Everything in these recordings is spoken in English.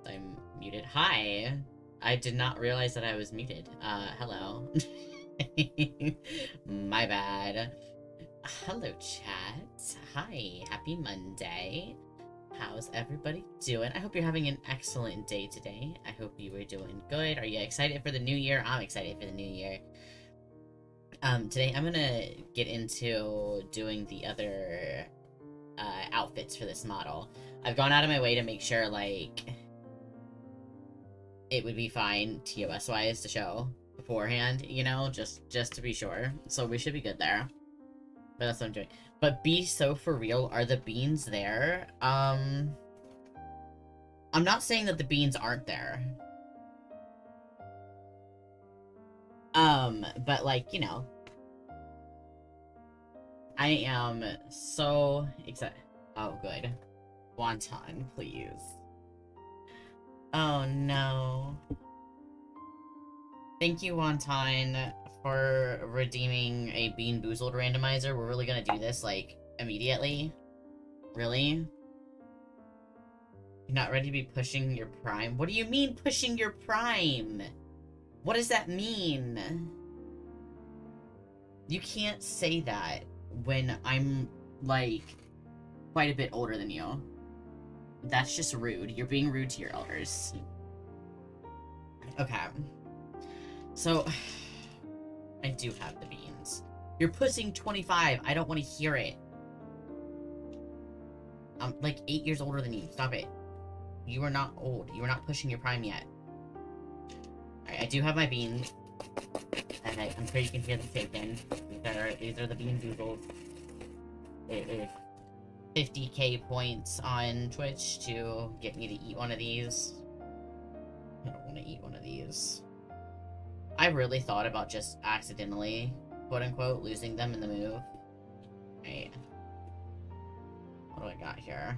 I'm muted. Hi! I did not realize that I was muted. Hello. My bad. Hello, chat. Hi, happy Monday. How's everybody doing? I hope you're having an excellent day today. I hope you are doing good. Are you excited for the new year? I'm excited for the new year. Today I'm gonna get into doing the other outfits for this model. I've gone out of my way to make sure, like, it would be fine TOS-wise to show beforehand, you know, just to be sure. So we should be good there. But that's what I'm doing. But be so for real, are the beans there? I'm not saying that the beans aren't there. But like, you know, I am so excited. Oh, good. Wonton, please. Oh, no. Thank you, Wonton, for redeeming a Bean Boozled randomizer. We're really gonna do this, like, immediately? Really? You're not ready to be pushing your prime? What do you mean, pushing your prime? What does that mean? You can't say that when I'm, like, quite a bit older than you. That's just rude. You're being rude to your elders. Okay. So, I do have the beans. You're pushing 25. I don't want to hear it. I'm like 8 years older than you. Stop it. You are not old. You are not pushing your prime yet. Alright, I do have my beans. And I'm sure you can hear them shaking. These are the Bean Doodles. It is 50k points on Twitch to get me to eat one of these. I don't want to eat one of these. I really thought about just accidentally, quote-unquote, losing them in the move. Right. What do I got here?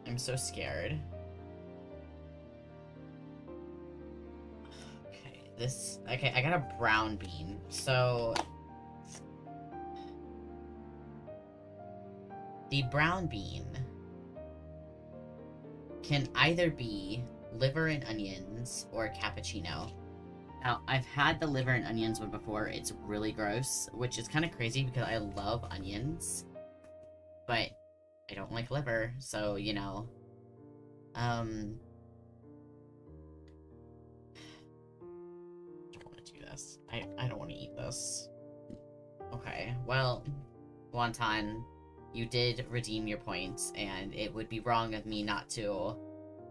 I'm so scared. Okay, I got a brown bean. So the brown bean can either be liver and onions or cappuccino. Now, I've had the liver and onions one before. It's really gross, which is kind of crazy because I love onions, but I don't like liver, so, you know. I don't want to do this. I don't want to eat this. Okay, well, Wonton, you did redeem your points, and it would be wrong of me not to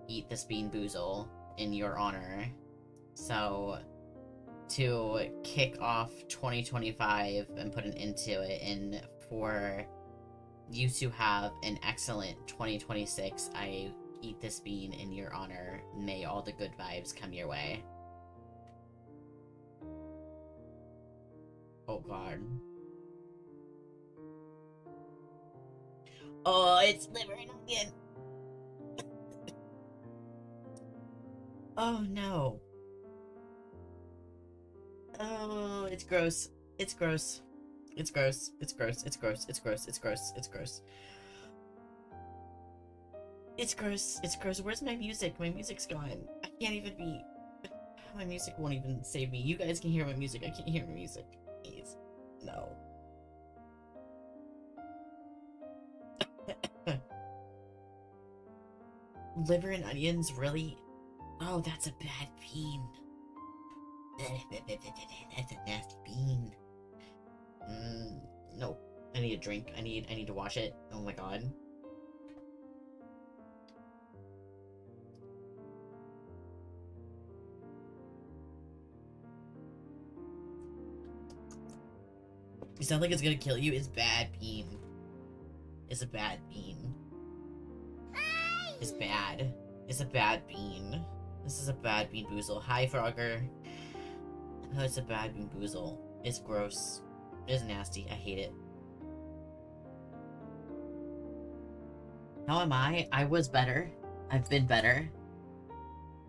eat this Bean Boozle in your honor. So, to kick off 2025 and put an end to it, and for you to have an excellent 2026, I eat this bean in your honor. May all the good vibes come your way. Oh god. Oh, it's liver and onion. Oh no. Oh, it's gross. It's gross. It's gross. It's gross. It's gross. It's gross. It's gross. It's gross. It's gross. It's gross. Where's my music? My music's gone. I can't even be... My music won't even save me. You guys can hear my music. I can't hear my music. Please. No. Liver and onions, really? Oh, that's a bad bean. That's a nasty bean. Nope. I need a drink. I need to wash it. Oh my god. You sound like it's gonna kill you. It's bad bean. It's a bad bean. It's bad. It's a bad bean. This is a bad Bean Boozle. Hi, Frogger. Oh, it's a bad Bean Boozle. It's gross. It's nasty. I hate it. How am I? I was better. I've been better.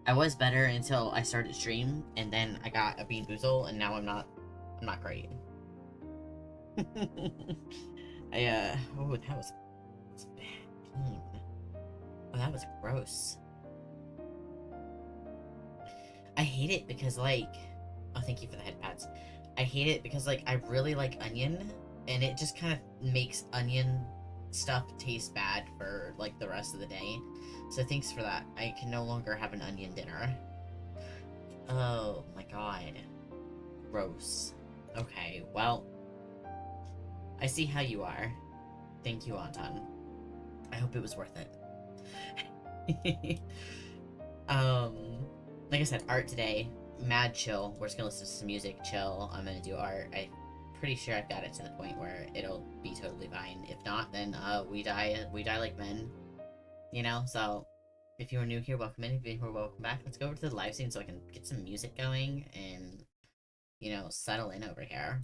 I was better until I started stream, and then I got a Bean Boozle, and now I'm not great. Oh, that was bad bean. Oh, that was gross. I hate it because, like... Oh, thank you for the head pads. I I hate it because, like, I really like onion, and it just kind of makes onion stuff taste bad for, like, the rest of the day. So thanks for that. I can no longer have an onion dinner. Oh my god. Gross. Okay, well, I see how you are. Thank you, Anton. I hope it was worth it. Like I said, art today, mad chill. We're just gonna listen to some music, chill. I'm gonna do art. I'm pretty sure I've got it to the point where it'll be totally fine. If not, then we die like men. You know, so if you are new here, welcome in. If you're here, welcome back. Let's go over to the live scene so I can get some music going and, you know, settle in over here.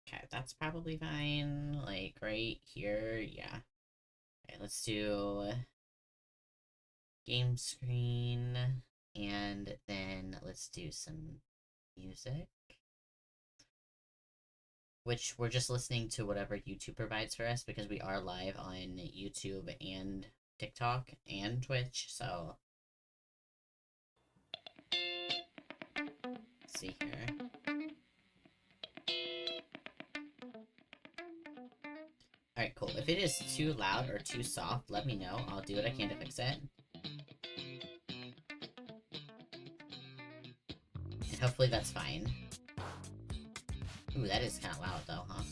Okay, that's probably fine. Like, right here, yeah. Okay, let's do game screen, and then let's do some music. Which we're just listening to whatever YouTube provides for us, because we are live on YouTube and TikTok and Twitch, so... Let's see here. Alright, cool. If it is too loud or too soft, let me know. I'll do what I can to fix it. And hopefully that's fine. Ooh, that is kind of loud though, huh?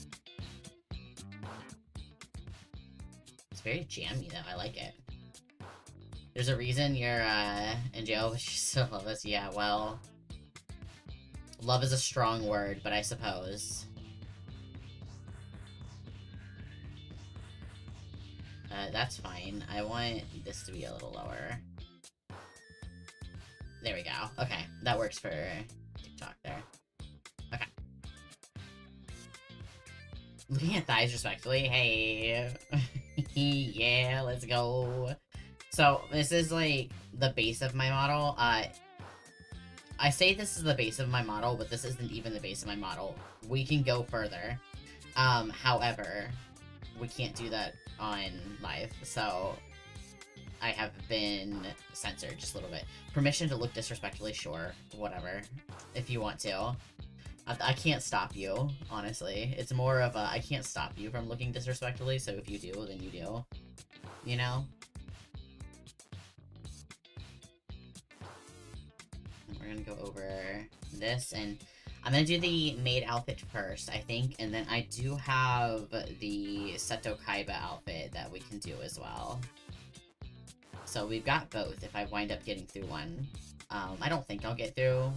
It's very jammy though, I like it. There's a reason you're, in jail, but you still love us. Yeah, well... Love is a strong word, but I suppose. That's fine. I want this to be a little lower. There we go. Okay, that works for TikTok there. Okay. Looking at thighs respectfully, hey. Yeah, let's go. So, this is, like, the base of my model. I say this is the base of my model, but this isn't even the base of my model. We can go further. However, we can't do that on live, so I have been censored just a little bit. Permission to look disrespectfully, sure, whatever, if you want to. I can't stop you, honestly. It's more of a, I can't stop you from looking disrespectfully, so if you do, then you do. You know? We're gonna go over this, and I'm gonna do the maid outfit first, I think, and then I do have the Seto Kaiba outfit that we can do as well. So we've got both if I wind up getting through one. I don't think I'll get through...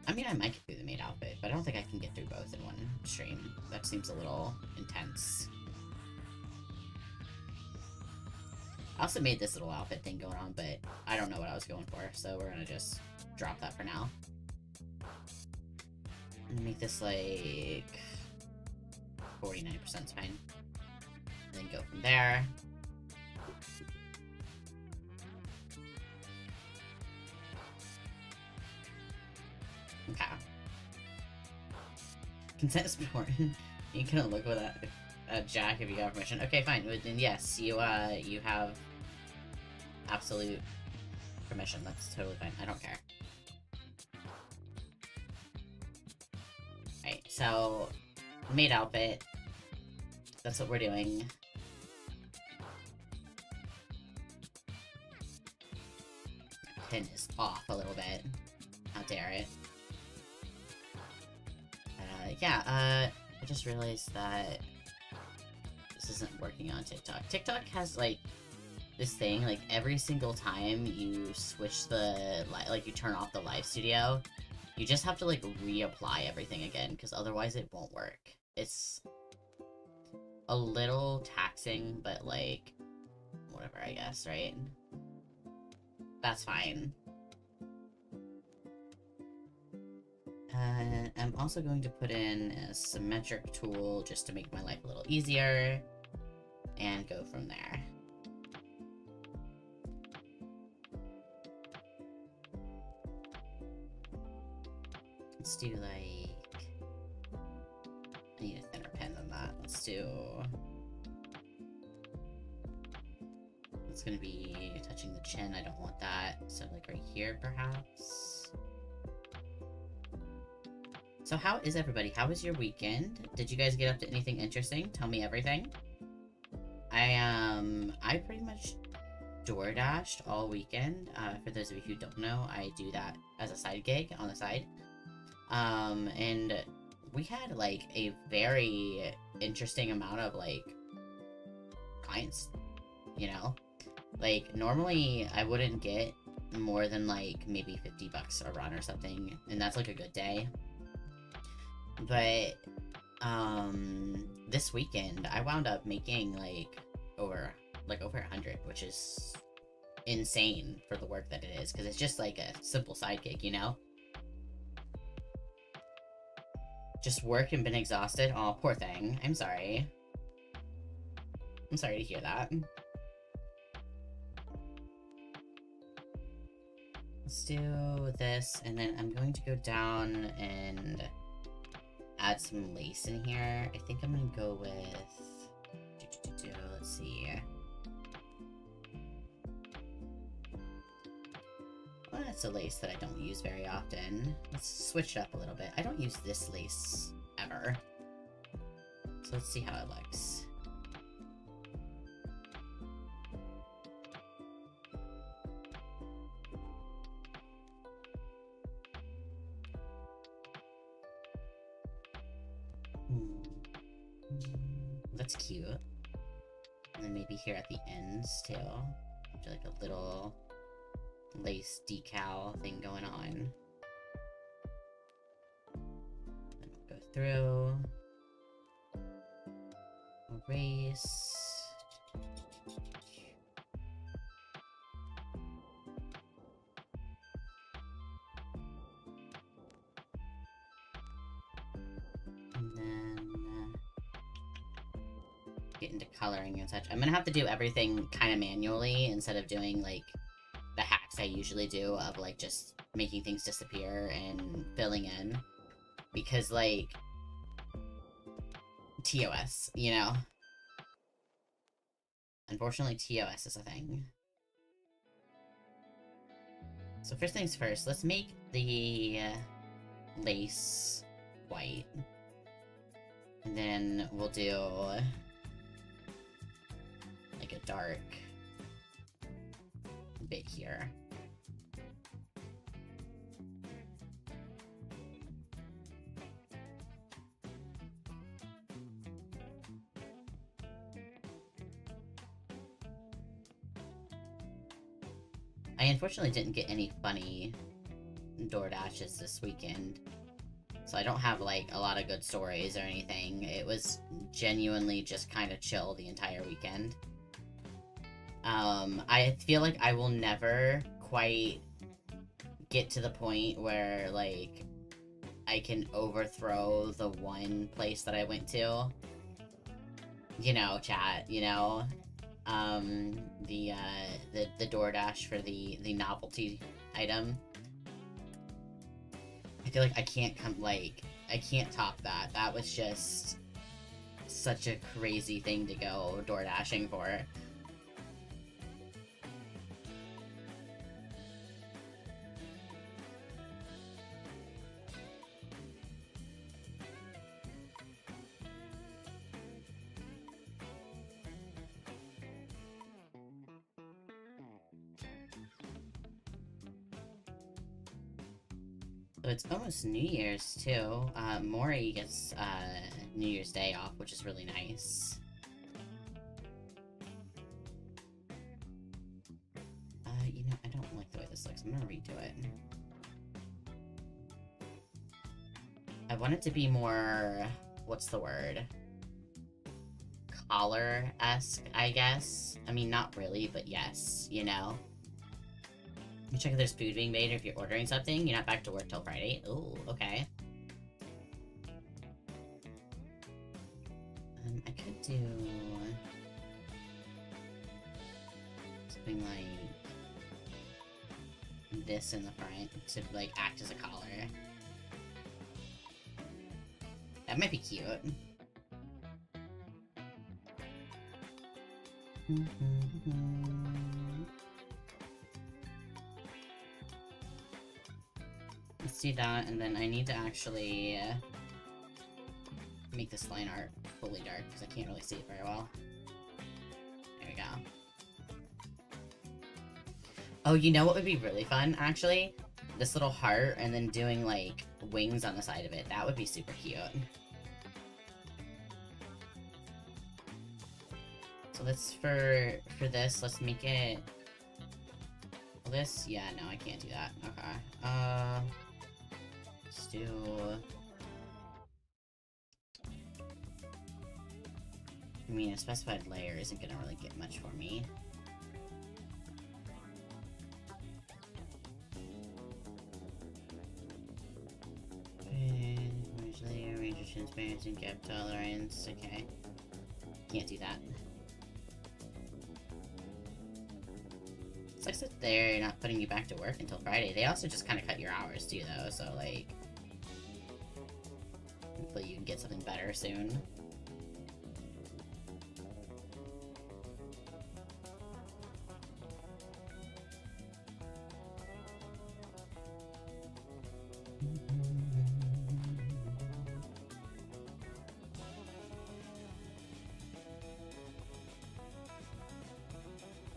I mean, I might get through the maid outfit, but I don't think I can get through both in one stream. That seems a little intense. I also made this little outfit thing going on, but I don't know what I was going for, so we're gonna just drop that for now. And make this like 49% fine. And then go from there. Okay. Consent is important. You can look with that Jack if you got permission. Okay, fine. Then yes, you have absolute permission. That's totally fine. I don't care. Right, so maid outfit. That's what we're doing. Pin is off a little bit. How dare it? Yeah, I just realized that this isn't working on TikTok. TikTok has, like, this thing, like, every single time you switch the, like, you turn off the live studio, you just have to, like, reapply everything again, because otherwise it won't work. It's a little taxing, but, like, whatever, I guess, right? That's fine. I'm also going to put in a symmetric tool just to make my life a little easier, and go from there. Let's do, like... I need a thinner pen than that. Let's do... It's gonna be touching the chin. I don't want that. So like right here, perhaps. So how is everybody? How was your weekend? Did you guys get up to anything interesting? Tell me everything. I pretty much DoorDashed all weekend. For those of you who don't know, I do that as a side gig on the side. And we had like a very interesting amount of like clients, you know? Like normally I wouldn't get more than like maybe 50 bucks a run or something, and that's like a good day. But this weekend I wound up making like over 100, which is insane for the work that it is, because it's just like a simple side gig, you know? Just worked and been exhausted. Oh, poor thing. I'm sorry. I'm sorry to hear that. Let's do this, and then I'm going to go down and add some lace in here. I think I'm gonna go with... Let's see. Well, that's a lace that I don't use very often. Let's switch it up a little bit. I don't use this lace ever. So let's see how it looks. That's cute. And then maybe here at the ends too. Like a little lace decal thing going on. And we'll go through. Erase. And then get into coloring and such. I'm gonna have to do everything kind of manually instead of doing like the hacks I usually do of like just making things disappear and filling in, because like TOS, you know? Unfortunately, TOS is a thing. So first things first, let's make the lace white. And then we'll do like a dark bit here. I unfortunately didn't get any funny DoorDashes this weekend, so I don't have like a lot of good stories or anything. It was genuinely just kind of chill the entire weekend. I feel like I will never quite get to the point where like I can overthrow the one place that I went to. You know, chat, you know? The DoorDash for the novelty item. I feel like I can't I can't top that. That was just such a crazy thing to go door dashing for. So it's almost New Year's too. Maury gets New Year's Day off, which is really nice. You know, I don't like the way this looks. I'm gonna redo it. I want it to be more, what's the word? Collar-esque, I guess. I mean, not really, but yes, you know? You check if there's food being made or if you're ordering something. You're not back to work till Friday. Ooh, okay. I could do something like this in the front to like act as a collar. That might be cute. Let's do that, and then I need to actually make this line art fully dark, because I can't really see it very well. There we go. Oh, you know what would be really fun, actually? This little heart, and then doing, like, wings on the side of it. That would be super cute. So let's, for this, let's make it... This? Yeah, no, I can't do that. Okay. Let's do... I mean, a specified layer isn't gonna really get much for me. Layer, range of transparency, gap tolerance. Okay. Can't do that. Sucks that they're not putting you back to work until Friday. They also just kind of cut your hours too, though, so, like... Hopefully you can get something better soon.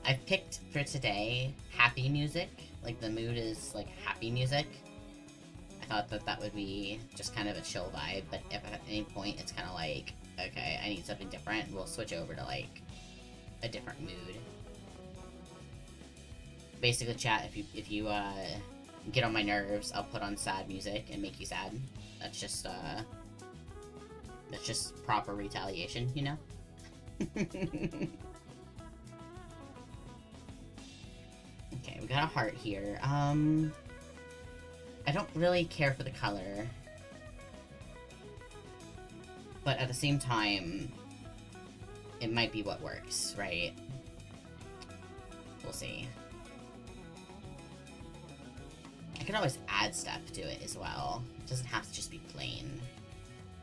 I picked for today happy music. Like, the mood is like happy music. I thought that that would be just kind of a chill vibe, but if at any point it's kind of like, okay, I need something different, we'll switch over to like a different mood. Basically, chat, if you get on my nerves, I'll put on sad music and make you sad. That's just proper retaliation, you know? Okay, we got a heart here. I don't really care for the color. But at the same time, it might be what works, right? We'll see. I could always add stuff to it as well. It doesn't have to just be plain.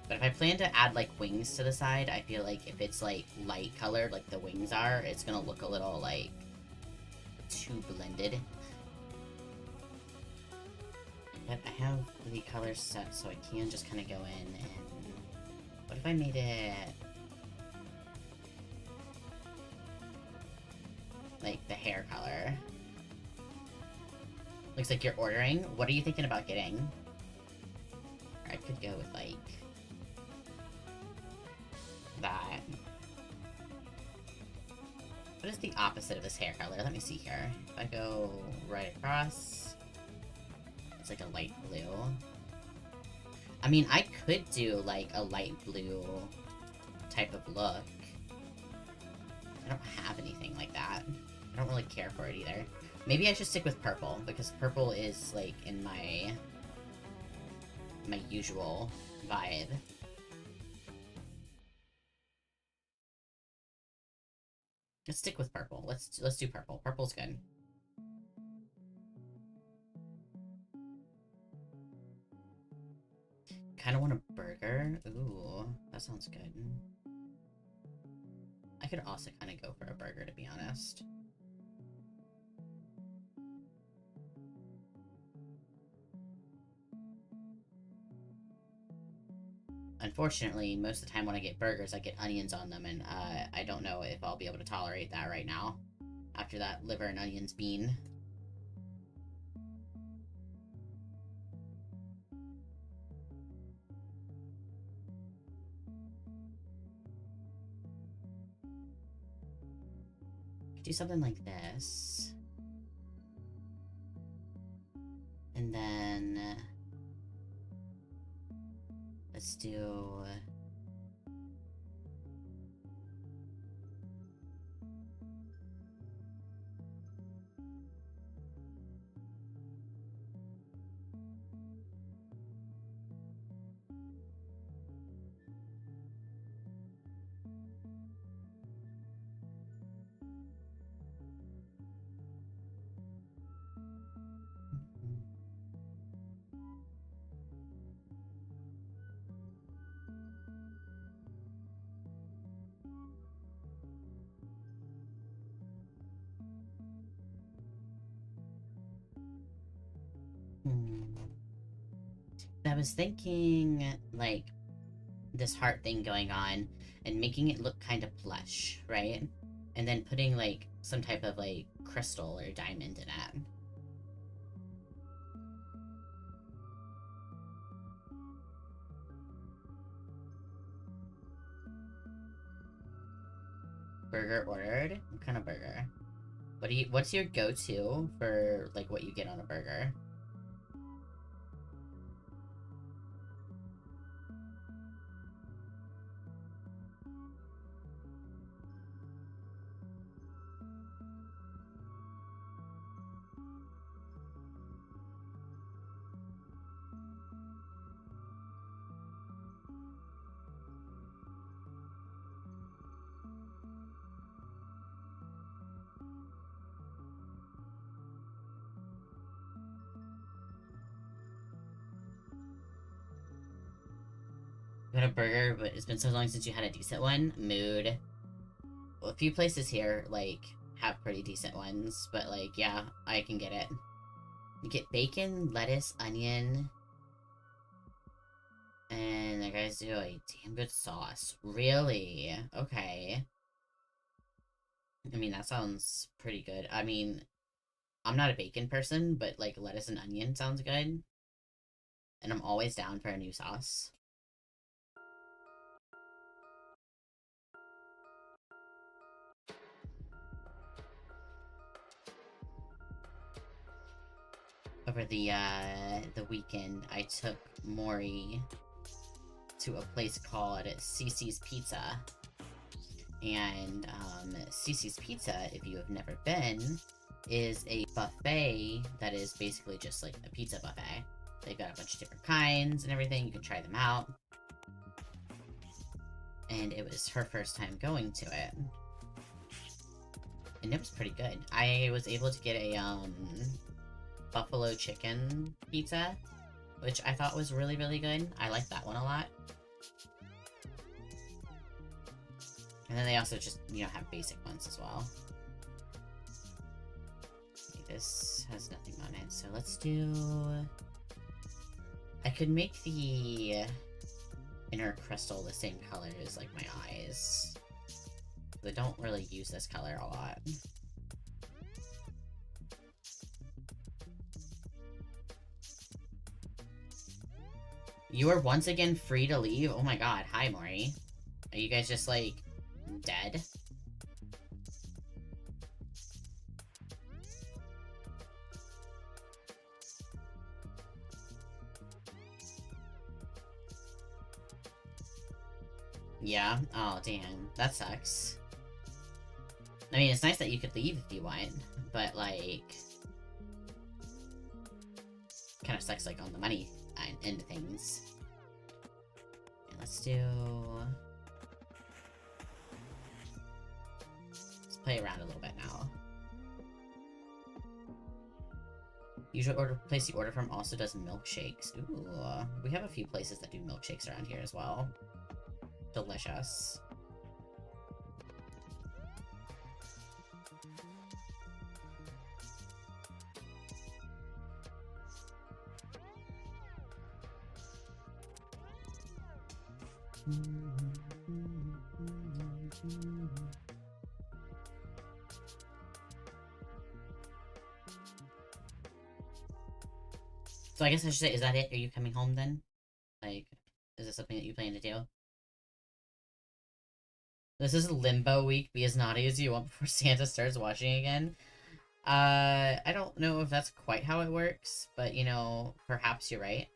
But if I plan to add, like, wings to the side, I feel like if it's, like, light colored, like the wings are, it's gonna look a little, like, too blended. But I have the colors set, so I can just kind of go in and... What if I made it... like, the hair color? Looks like you're ordering. What are you thinking about getting? Or I could go with, like... that. What is the opposite of this hair color? Let me see here. If I go right across... It's like a light blue. I mean, I could do, like, a light blue type of look. I don't have anything like that. I don't really care for it either. Maybe I should stick with purple, because purple is, like, in my usual vibe. Let's stick with purple. Let's do purple. Purple's good. Kind of want a burger. Ooh, that sounds good. I could also kind of go for a burger, to be honest. Unfortunately, most of the time when I get burgers, I get onions on them, and I don't know if I'll be able to tolerate that right now, after that liver and onions bean. Do something like this. And then... let's do... I was thinking, like, this heart thing going on and making it look kind of plush, right? And then putting, like, some type of, like, crystal or diamond in it. Burger ordered? What kind of burger? What's your go-to for, like, what you get on a burger? You had a burger, but it's been so long since you had a decent one. Mood. Well, a few places here, like, have pretty decent ones, but, like, yeah, I can get it. You get bacon, lettuce, onion, and the guys do a damn good sauce. Really? Okay. I mean, that sounds pretty good. I mean, I'm not a bacon person, but, like, lettuce and onion sounds good. And I'm always down for a new sauce. Over the weekend, I took Maury to a place called Cece's Pizza. And, Cece's Pizza, if you have never been, is a buffet that is basically just like a pizza buffet. They've got a bunch of different kinds and everything, you can try them out. And it was her first time going to it. And it was pretty good. I was able to get a, buffalo chicken pizza, which I thought was really, really good. I liked that one a lot. And then they also just, you know, have basic ones as well. Okay, this has nothing on it, so let's do... I could make the inner crystal the same color as, like, my eyes. I don't really use this color a lot. You are once again free to leave? Oh my god, hi Maury. Are you guys just, like, dead? Yeah? Oh, damn. That sucks. I mean, it's nice that you could leave if you want, but, like... Kinda sucks, like, on the money end of things. And let's do... Let's play around a little bit now. Usual place you order from also does milkshakes. Ooh, we have a few places that do milkshakes around here as well. Delicious. So I guess I should say, is that it? Are you coming home then? Like, is this something that you plan to do? This is limbo week. Be as naughty as you want before Santa starts watching again. I don't know if that's quite how it works, but, you know, perhaps you're right.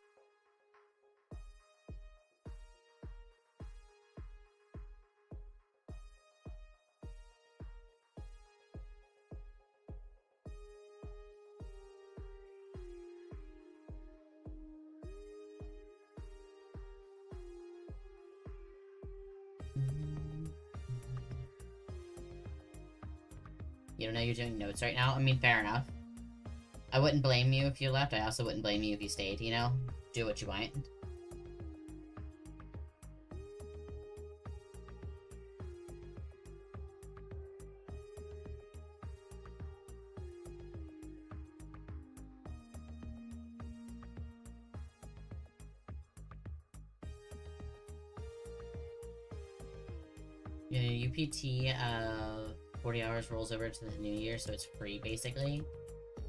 You don't know you're doing notes right now? I mean, fair enough. I wouldn't blame you if you left. I also wouldn't blame you if you stayed, you know? Do what you want. UPT 40 hours rolls over to the new year, so it's free basically.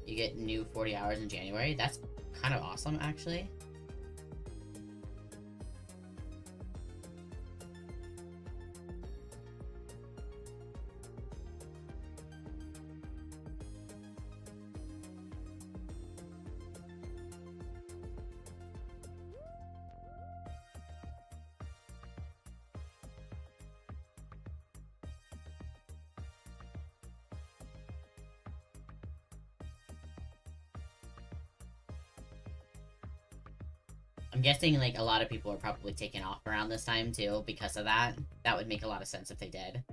You get new 40 hours in January. That's kind of awesome, actually. I'm guessing, like, a lot of people are probably taking off around this time, too, because of that. That would make a lot of sense if they did.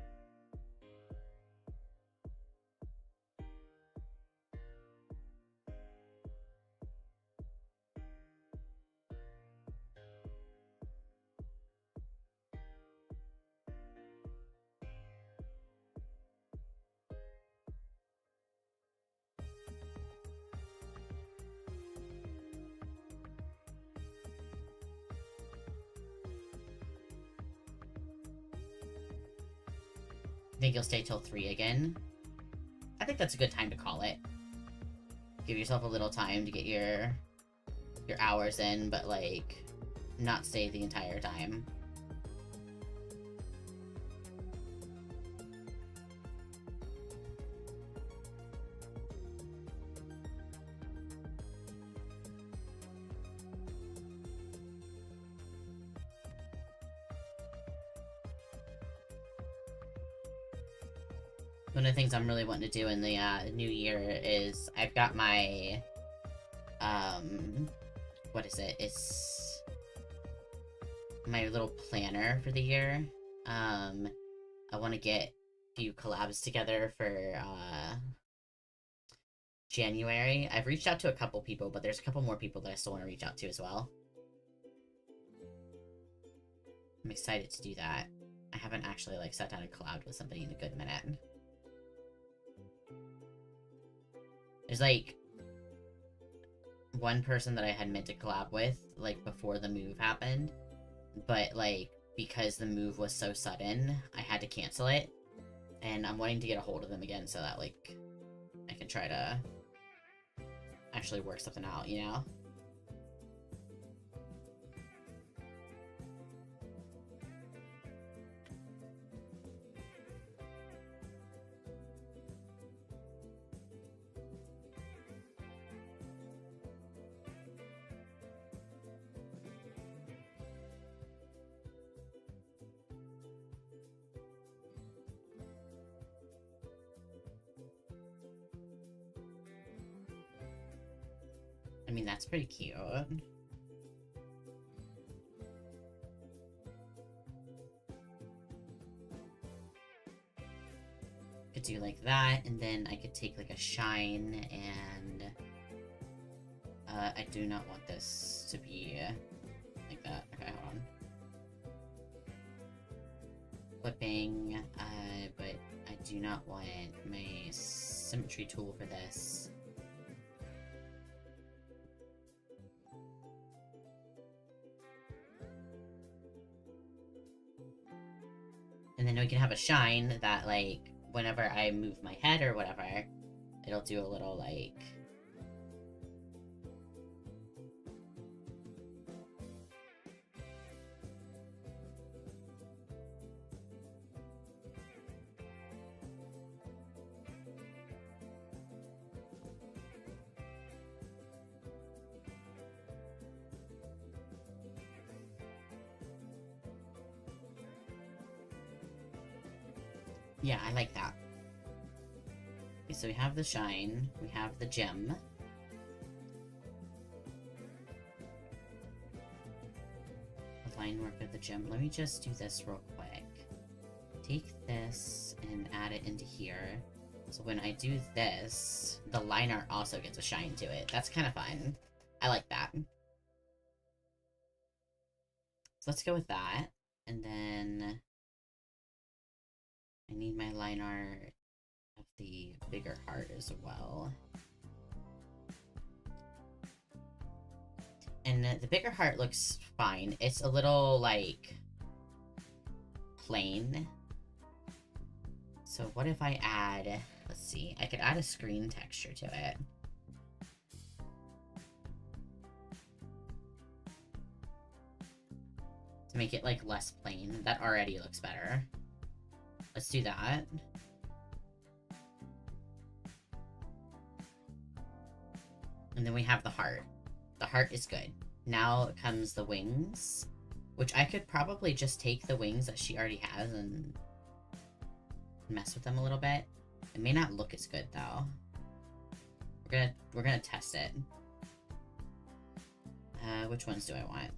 I think you'll stay till 3 again. I think that's a good time to call it. Give yourself a little time to get your hours in, but, like, not stay the entire time. One of the things I'm really wanting to do in the new year is I've got my what is it? It's my little planner for the year. I want to get a few collabs together for January. I've reached out to a couple people, but there's a couple more people that I still want to reach out to as well. I'm excited to do that. I haven't actually, like, sat down and collabed with somebody in a good minute. There's, like, one person that I had meant to collab with, like, before the move happened, but, like, because the move was so sudden, I had to cancel it, and I'm wanting to get a hold of them again so that, like, I can try to actually work something out, you know? I mean, that's pretty cute. Could do like that, and then I could take like a shine, and I do not want this to be like that. Okay, hold on. Flipping, but I do not want my symmetry tool for this. And then we can have a shine that, like, whenever I move my head or whatever, it'll do a little, like... Yeah, I like that. Okay, so we have the shine, we have the gem. The line work of the gem. Let me just do this real quick. Take this and add it into here. So when I do this, the line art also gets a shine to it. That's kind of fun. I like that. So let's go with that. And then... I need my line art of the bigger heart as well. And the bigger heart looks fine. It's a little, like, plain. So what if I add, let's see, I could add a screen texture to it. To make it like less plain. That already looks better. Let's do that. And then we have the heart. The heart is good. Now comes the wings, which I could probably just take the wings that she already has and mess with them a little bit. It may not look as good though. We're gonna test it. Which ones do I want?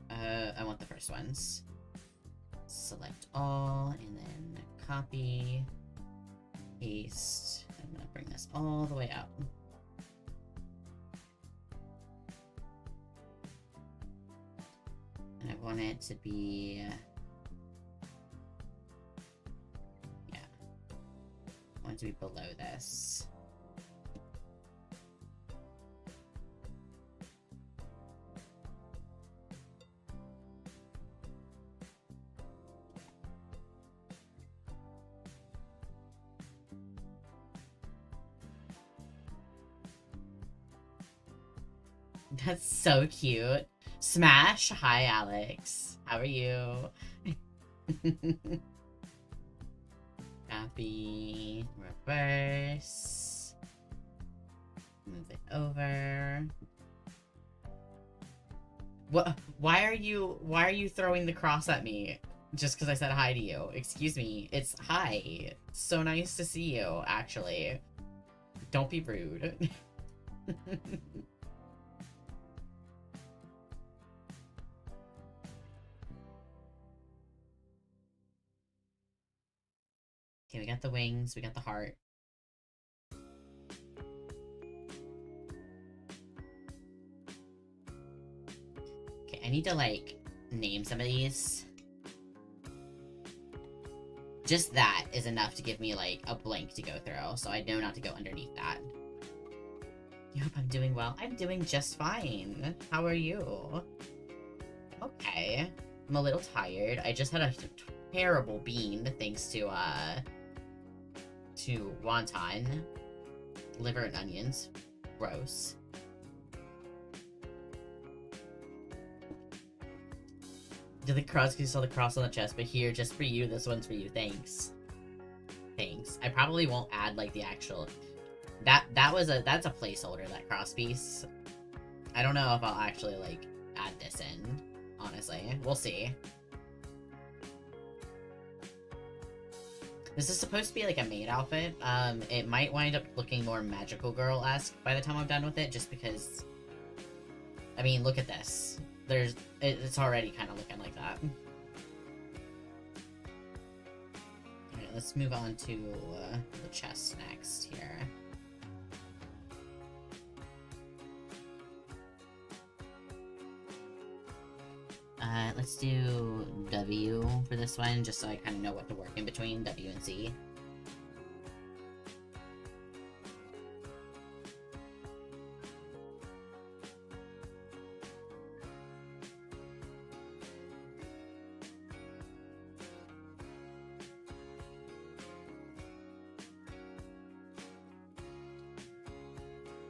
I want the first ones. Select all and then copy, paste. I'm gonna bring this all the way up. And I want it to be, yeah, I want it to be below this. That's so cute. Smash! Hi, Alex. How are you? Copy. Reverse. Move it over. What? Why are you throwing the cross at me? Just because I said hi to you. Excuse me. It's hi. So nice to see you, actually. Don't be rude. Okay, we got the wings, we got the heart. Okay, I need to, like, name some of these. Just that is enough to give me, like, a blank to go through, so I know not to go underneath that. I hope I'm doing well. I'm doing just fine. How are you? Okay. I'm a little tired. I just had a terrible bean, thanks to wonton, liver and onions. Gross. Did the cross, because you saw the cross on the chest, but here, just for you, this one's for you. Thanks. Thanks. I probably won't add, like, the actual... that's a placeholder, that cross piece. I don't know if I'll actually, like, add this in, honestly. We'll see. This is supposed to be like a maid outfit. It might wind up looking more magical girl-esque by the time I'm done with it, just because... I mean, look at this. It's already kind of looking like that. Alright, let's move on to the chest next here. Let's do W for this one, just so I kind of know what to work in between W and C.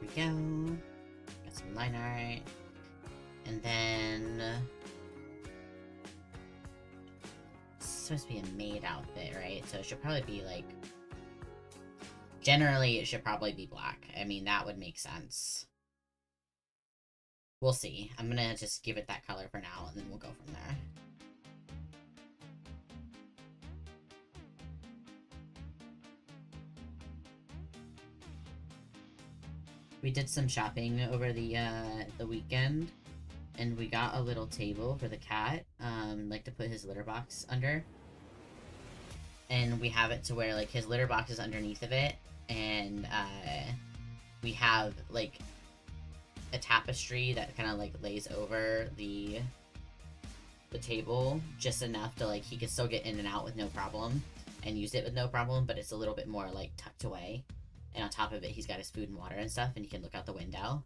Here we go. Got some line art. And then... supposed to be a maid outfit, right? So it should probably be like... generally, it should probably be black. I mean, that would make sense. We'll see. I'm gonna just give it that color for now, and then we'll go from there. We did some shopping over the weekend, and we got a little table for the cat, like to put his litter box under. And we have it to where, like, his litter box is underneath of it, and, we have, like, a tapestry that kind of, like, lays over the table, just enough to, like, he can still get in and out with no problem, and use it with no problem, but it's a little bit more, like, tucked away. And on top of it, he's got his food and water and stuff, and he can look out the window.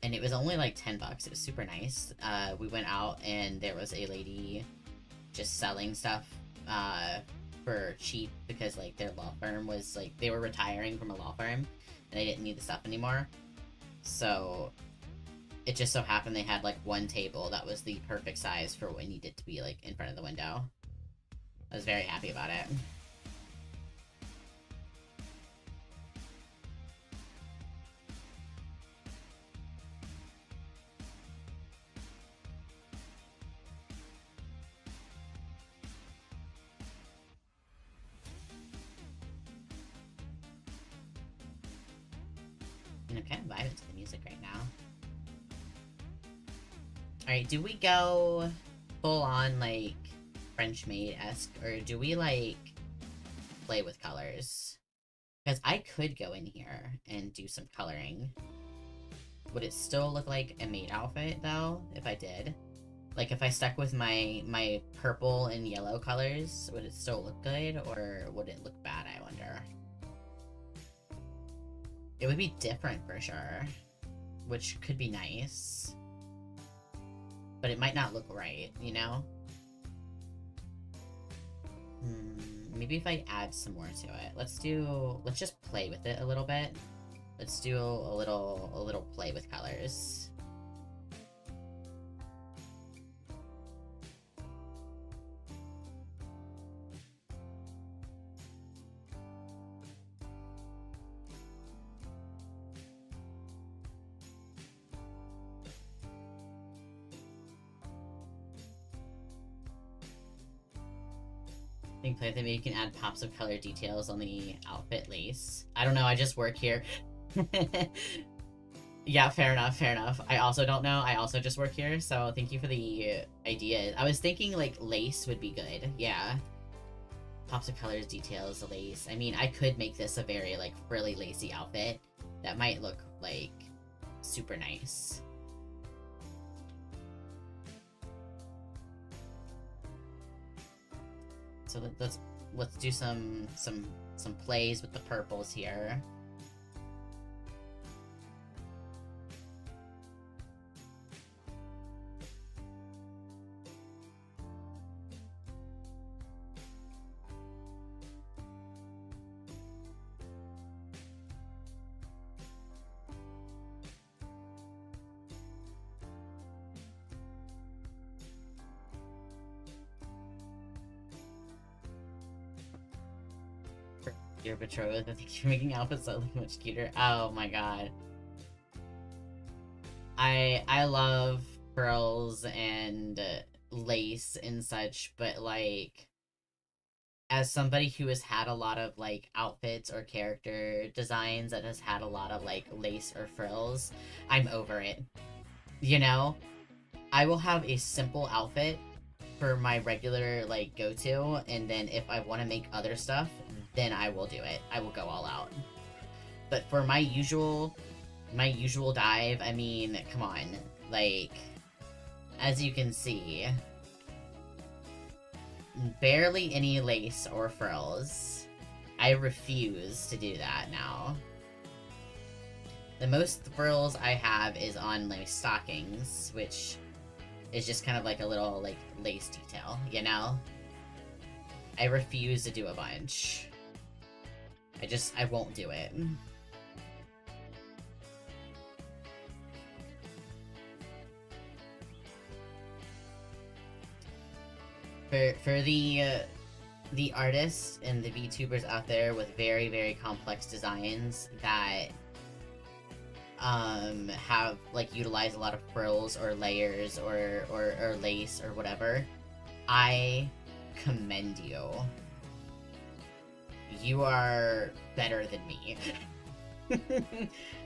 And it was only like 10 bucks. It was super nice. We went out and there was a lady just selling stuff for cheap because like their law firm was like, they were retiring from a law firm and they didn't need the stuff anymore. So it just so happened they had like one table that was the perfect size for what needed to be like in front of the window. I was very happy about it. And I'm kind of vibing to the music right now. Alright, do we go full on, like, French maid-esque, or do we, like, play with colors? Because I could go in here and do some coloring. Would it still look like a maid outfit, though, if I did? Like, if I stuck with my purple and yellow colors, would it still look good, or would it look bad, I wonder? It would be different for sure, which could be nice. But it might not look right, you know? Maybe if I add some more to it. Let's just play with it a little bit. Let's do a little play with colors. I think play with it, maybe you can add pops of color details on the outfit lace. I don't know, I just work here. Yeah, fair enough, fair enough. I also don't know, I also just work here, so thank you for the idea. I was thinking, like, lace would be good, yeah. Pops of colors, details, lace. I mean, I could make this a very, like, frilly, lacy outfit. That might look, like, super nice. So let's do some plays with the purples here. Your betrothed, I think you're making outfits that look much cuter. Oh my god. I love pearls and lace and such, but like, as somebody who has had a lot of like outfits or character designs that has had a lot of like lace or frills, I'm over it. You know? I will have a simple outfit for my regular like go-to, and then if I want to make other stuff, then I will do it. I will go all out. But for my usual dive, I mean, come on. Like, as you can see, barely any lace or frills. I refuse to do that now. The most frills I have is on my stockings, which is just kind of like a little, like, lace detail, you know? I refuse to do a bunch. I won't do it. For the artists and the VTubers out there with very, very complex designs that have like utilized a lot of frills or layers or lace or whatever, I commend you. You are better than me.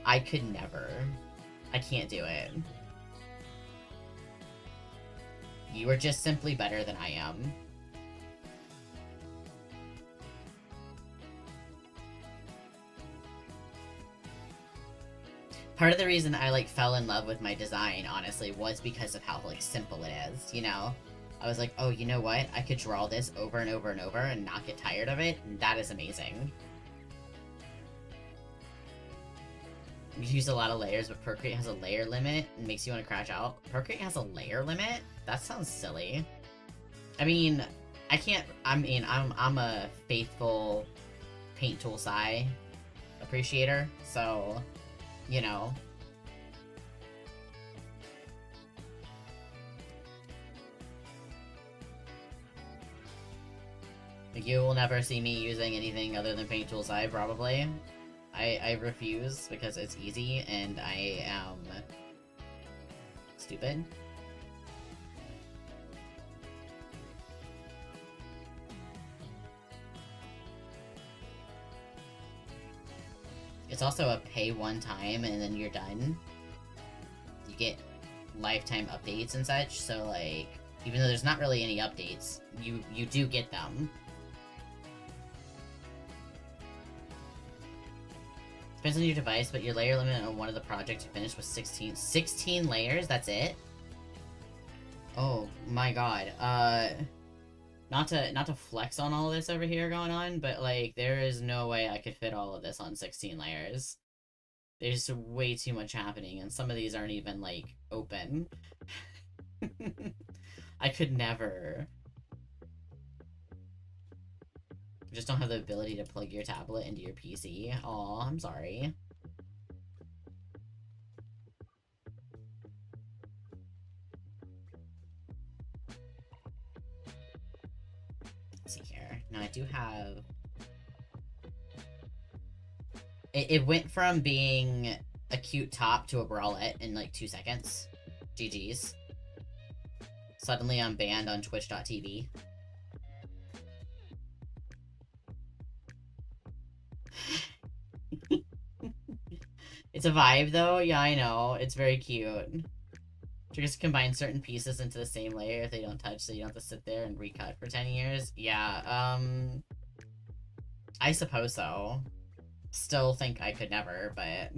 I could never. I can't do it. You are just simply better than I am. Part of the reason I, like, fell in love with my design, honestly, was because of how, like, simple it is, you know? I was like, oh, you know what? I could draw this over and over and over and not get tired of it, and that is amazing. You use a lot of layers, but Procreate has a layer limit and makes you want to crash out. Procreate has a layer limit? That sounds silly. I mean, I can't. I mean, I'm a faithful paint tool Psy appreciator, so you know. You will never see me using anything other than paint tool Psy, probably. I refuse because it's easy and I am stupid. It's also a pay one time and then you're done. You get lifetime updates and such, so like, even though there's not really any updates, you do get them. Depends on your device, but your layer limit on one of the projects you finished was 16. 16 layers? That's it? Oh my god. Not to flex on all of this over here going on, but like, there is no way I could fit all of this on 16 layers. There's way too much happening, and some of these aren't even, like, open. I could never. You just don't have the ability to plug your tablet into your PC. Aw, I'm sorry. Let's see here. Now I do have... It went from being a cute top to a bralette in like 2 seconds. GG's. Suddenly I'm banned on twitch.tv. It's a vibe though, yeah I know, it's very cute. Just combine certain pieces into the same layer if they don't touch, so you don't have to sit there and recut for 10 years. Yeah, I suppose so. Still think I could never, but...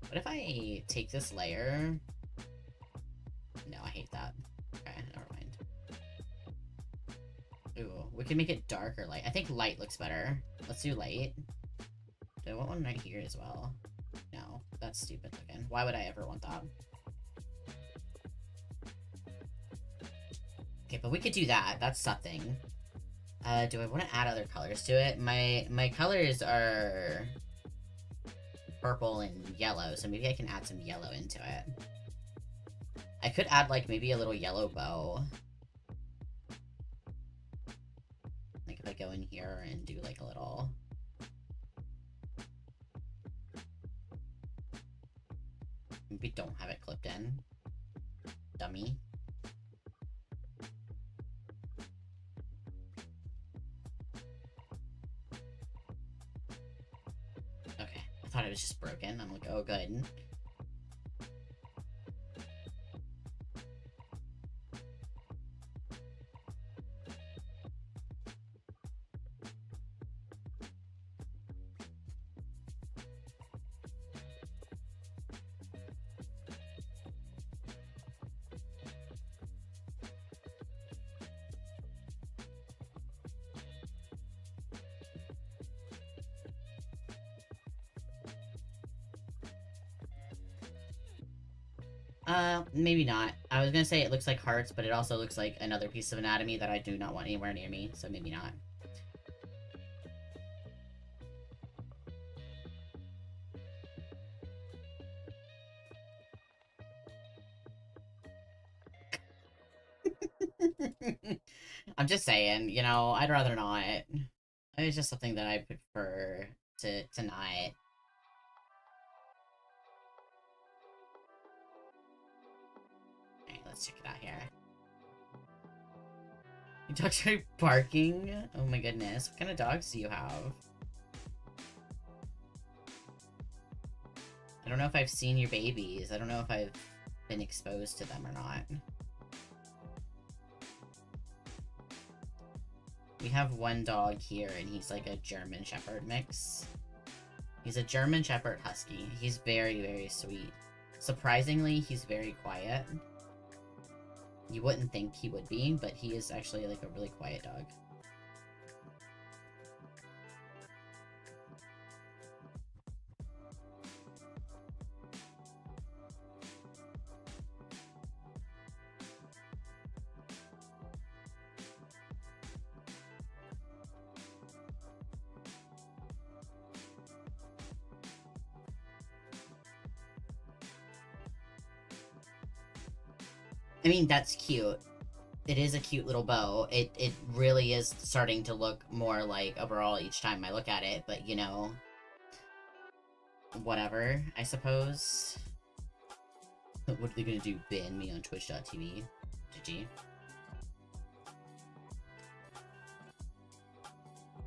What if I take this layer? No, I hate that. Okay, never mind. Ooh, we can make it dark or light. I think light looks better. Let's do light. Do I want one right here as well? No, that's stupid looking. Why would I ever want that? Okay, but we could do that. That's something. Do I want to add other colors to it? My colors are purple and yellow, so maybe I can add some yellow into it. I could add, like, maybe a little yellow bow. Like, if I go in here and do, like, a little... Maybe don't have it clipped in. Dummy. Okay, I thought it was just broken. I'm like, oh, good. Maybe not. I was gonna say it looks like hearts, but it also looks like another piece of anatomy that I do not want anywhere near me, so maybe not. I'm just saying, you know, I'd rather not. It's just something that I prefer to not. Let's check it out here. Your dogs are barking? Oh my goodness. What kind of dogs do you have? I don't know if I've seen your babies. I don't know if I've been exposed to them or not. We have one dog here, and he's like a German Shepherd mix. He's a German Shepherd Husky. He's very, very sweet. Surprisingly, he's very quiet. You wouldn't think he would be, but he is actually like a really quiet dog. I mean, that's cute. It is a cute little bow. It really is starting to look more like a brawl each time I look at it, but you know, whatever, I suppose. What are they gonna do? Ban me on twitch.tv? GG.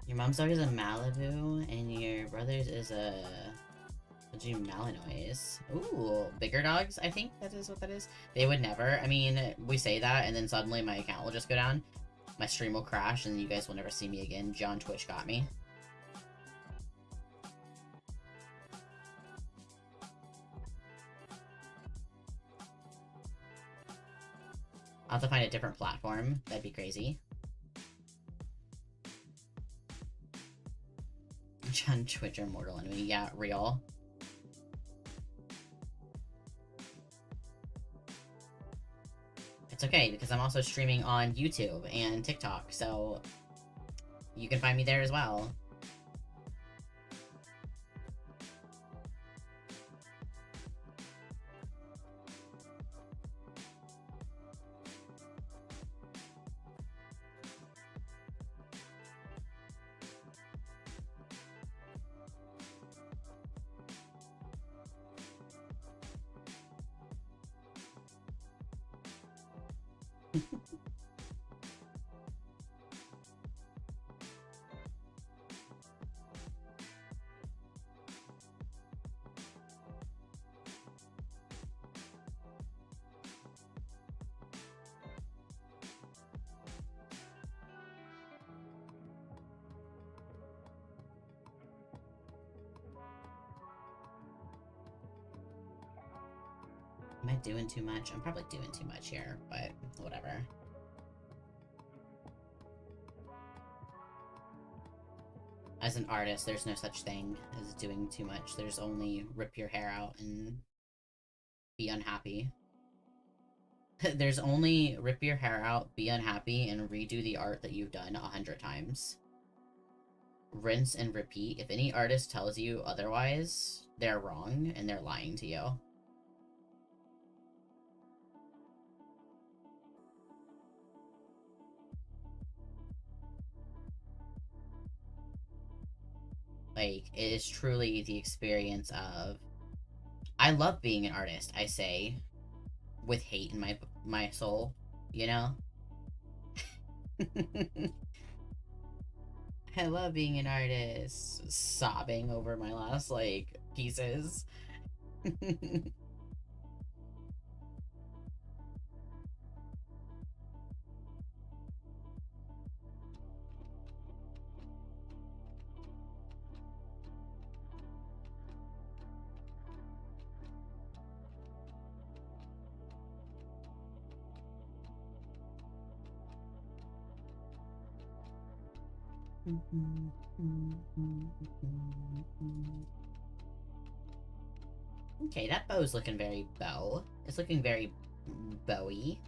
Your mom's dog is a Malibu, and your brother's is a... What'd you Malinois? Ooh, bigger dogs, I think that is what that is. They would never. I mean, we say that, and then suddenly my account will just go down. My stream will crash, and you guys will never see me again. John Twitch got me. I'll have to find a different platform. That'd be crazy. John Twitch or Mortal Enemy. Yeah, real. It's okay, because I'm also streaming on YouTube and TikTok, so you can find me there as well. Am I doing too much? I'm probably doing too much here, but whatever. As an artist, there's no such thing as doing too much. There's only rip your hair out and be unhappy. There's only rip your hair out, be unhappy, and redo the art that you've done 100 times. Rinse and repeat. If any artist tells you otherwise, they're wrong and they're lying to you. Like, it is truly the experience of... I love being an artist, I say, with hate in my soul, you know? I love being an artist. Sobbing over my last, like, pieces. Okay, that bow's looking very bow. It's looking very bowy.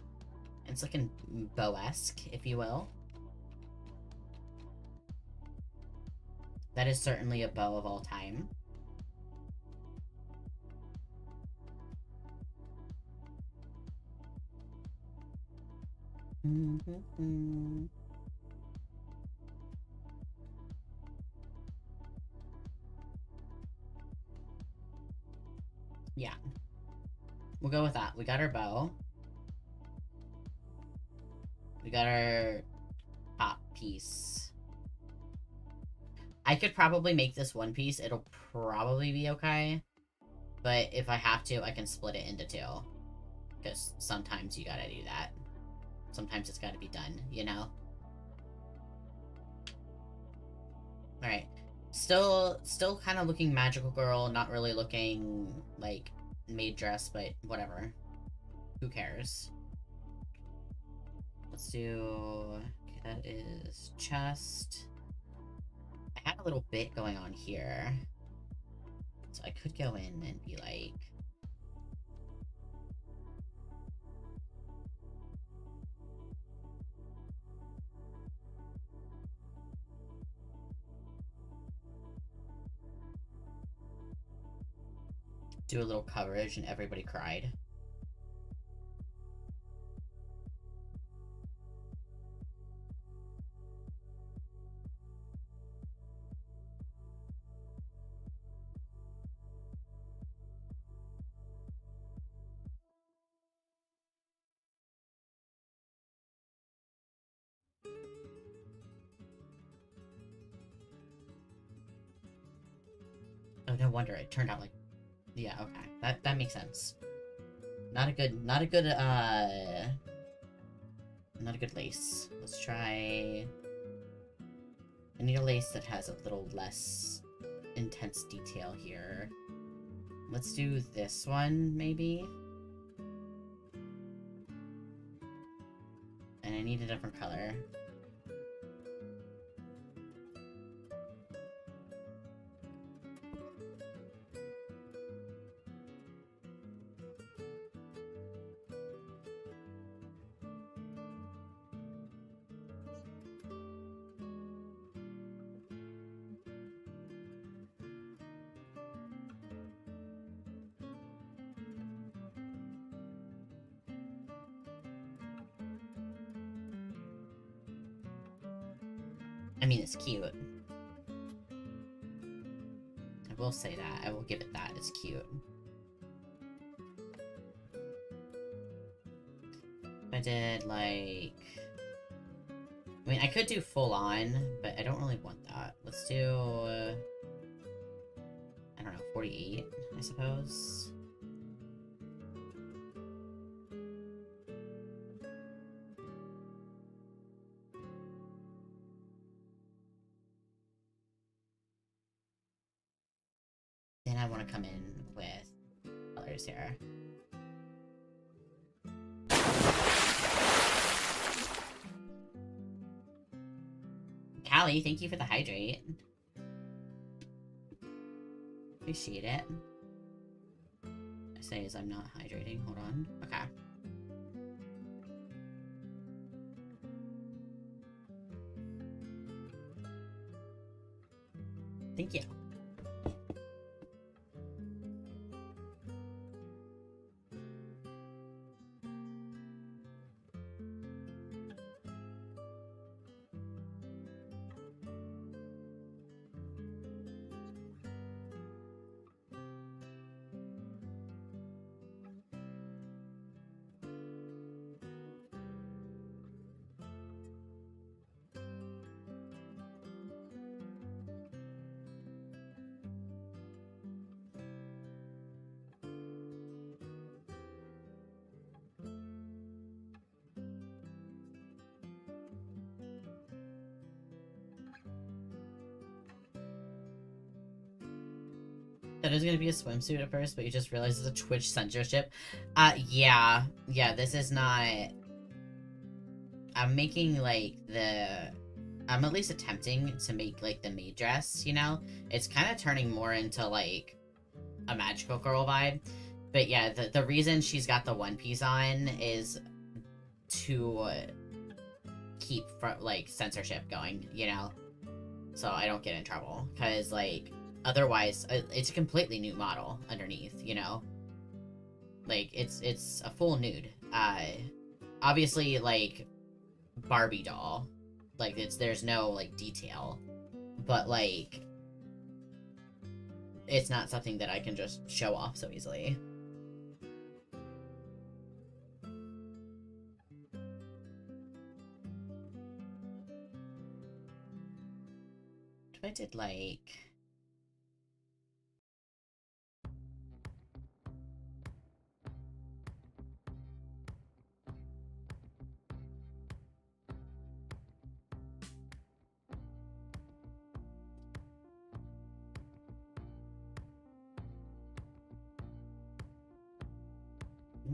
It's looking bow-esque, if you will. That is certainly a bow of all time. Yeah. We'll go with that. We got our bow. We got our top piece. I could probably make this one piece. It'll probably be okay. But if I have to, I can split it into two. Because sometimes you gotta do that. Sometimes it's gotta be done, you know? Alright. Still kind of looking magical girl, not really looking, like, maid dress, but whatever. Who cares? Let's do... Okay, that is chest. I had a little bit going on here. So I could go in and be like... do a little coverage and everybody cried. Oh, no wonder it turned out like... Yeah, okay. That makes sense. Not a good lace. Let's try... I need a lace that has a little less intense detail here. Let's do this one, maybe? And I need a different color. I mean, it's cute. I will say that. I will give it that. It's cute. If I did, like... I mean, I could do full on, but I don't really want that. Let's do... I don't know, 48, I suppose? Then I want to come in with colors here. Callie, thank you for the hydrate. Appreciate it. I say as I'm not hydrating. Hold on. Okay. Thank you. That is gonna be a swimsuit at first, but you just realize it's a Twitch censorship. Yeah. Yeah, this is not... I'm making, like, the... I'm at least attempting to make, like, the maid dress, you know? It's kind of turning more into, like, a magical girl vibe. But yeah, the reason she's got the one piece on is to keep, like, censorship going, you know? So I don't get in trouble. Because, like... Otherwise, it's a completely nude model underneath, you know? Like, it's a full nude. Obviously, like, Barbie doll. Like, there's no, like, detail. But, like, it's not something that I can just show off so easily. If I did, like...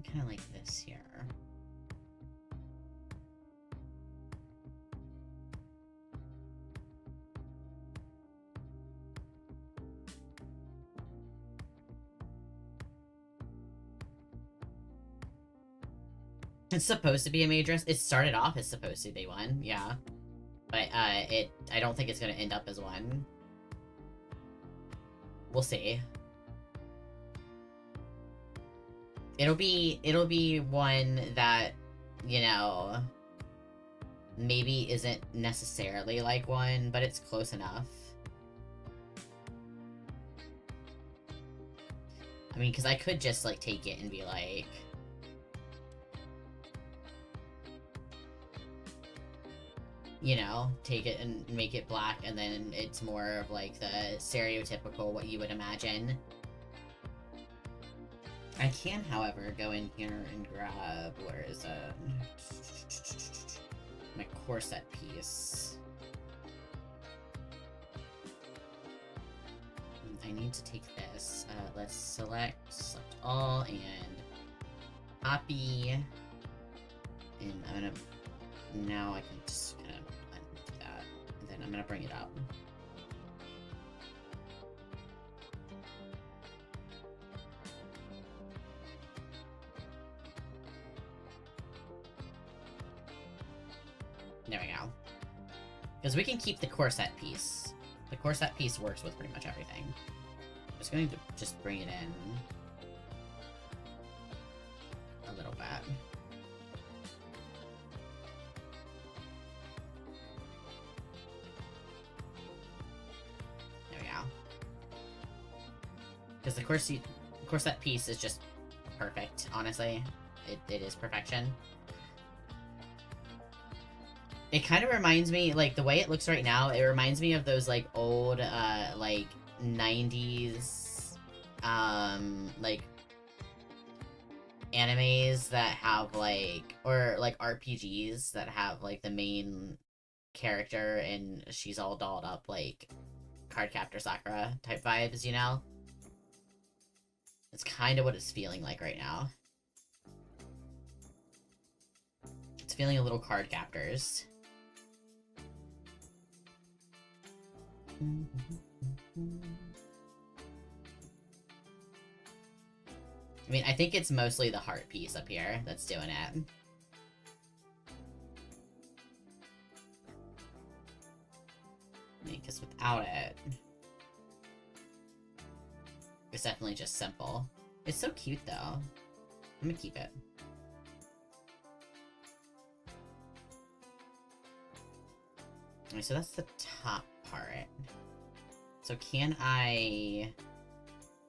kind of like this here. It's supposed to be a maid dress. It started off as supposed to be one, yeah. But, I don't think it's gonna end up as one. We'll see. It'll be one that, you know, maybe isn't necessarily like one, but it's close enough. I mean, because I could just, like, take it and be like... you know, take it and make it black, and then it's more of like the stereotypical what you would imagine. I can, however, go in here and grab, where is it? My corset piece. I need to take this. Let's select all, and copy. And I'm gonna, now I can just kind of undo that. And then I'm gonna bring it up. There we go. Because we can keep the corset piece. The corset piece works with pretty much everything. I'm just going to just bring it in a little bit. There we go. Because the corset piece is just perfect, honestly. It is perfection. It kind of reminds me, like, the way it looks right now, it reminds me of those, like, old, like, 90s, like, animes that have, like, or, like, RPGs that have, like, the main character and she's all dolled up, like, Cardcaptor Sakura type vibes, you know? It's kind of what it's feeling like right now. It's feeling a little Cardcaptors. I mean, I think it's mostly the heart piece up here that's doing it. I mean, because without it, it's definitely just simple. It's so cute, though. I'm gonna keep it. Alright, so that's the top part. So can I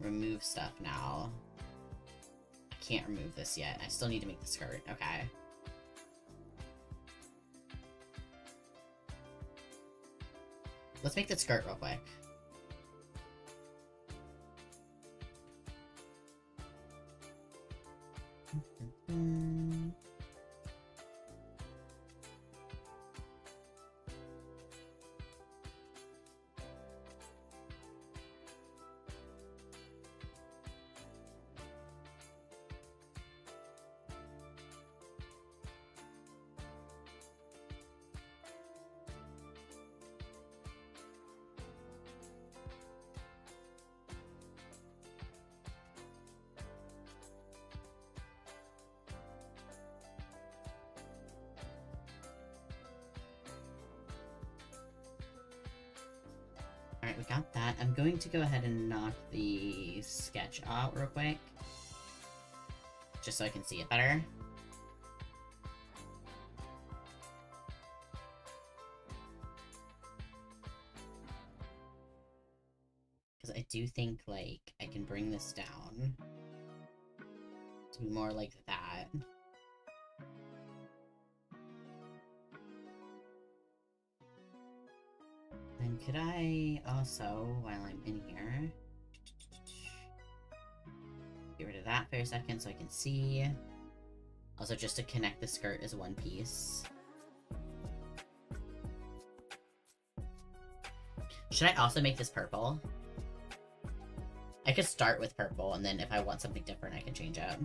remove stuff now? I can't remove this yet. I still need to make the skirt. Okay. Let's make the skirt real quick. Alright, we got that. I'm going to go ahead and knock the sketch out real quick. Just so I can see it better. Because I do think, like, I can bring this down to be more like that. Then could I also, while I'm in here, get rid of that for a second so I can see. Also, just to connect the skirt as one piece. Should I also make this purple? I could start with purple, and then if I want something different, I can change it.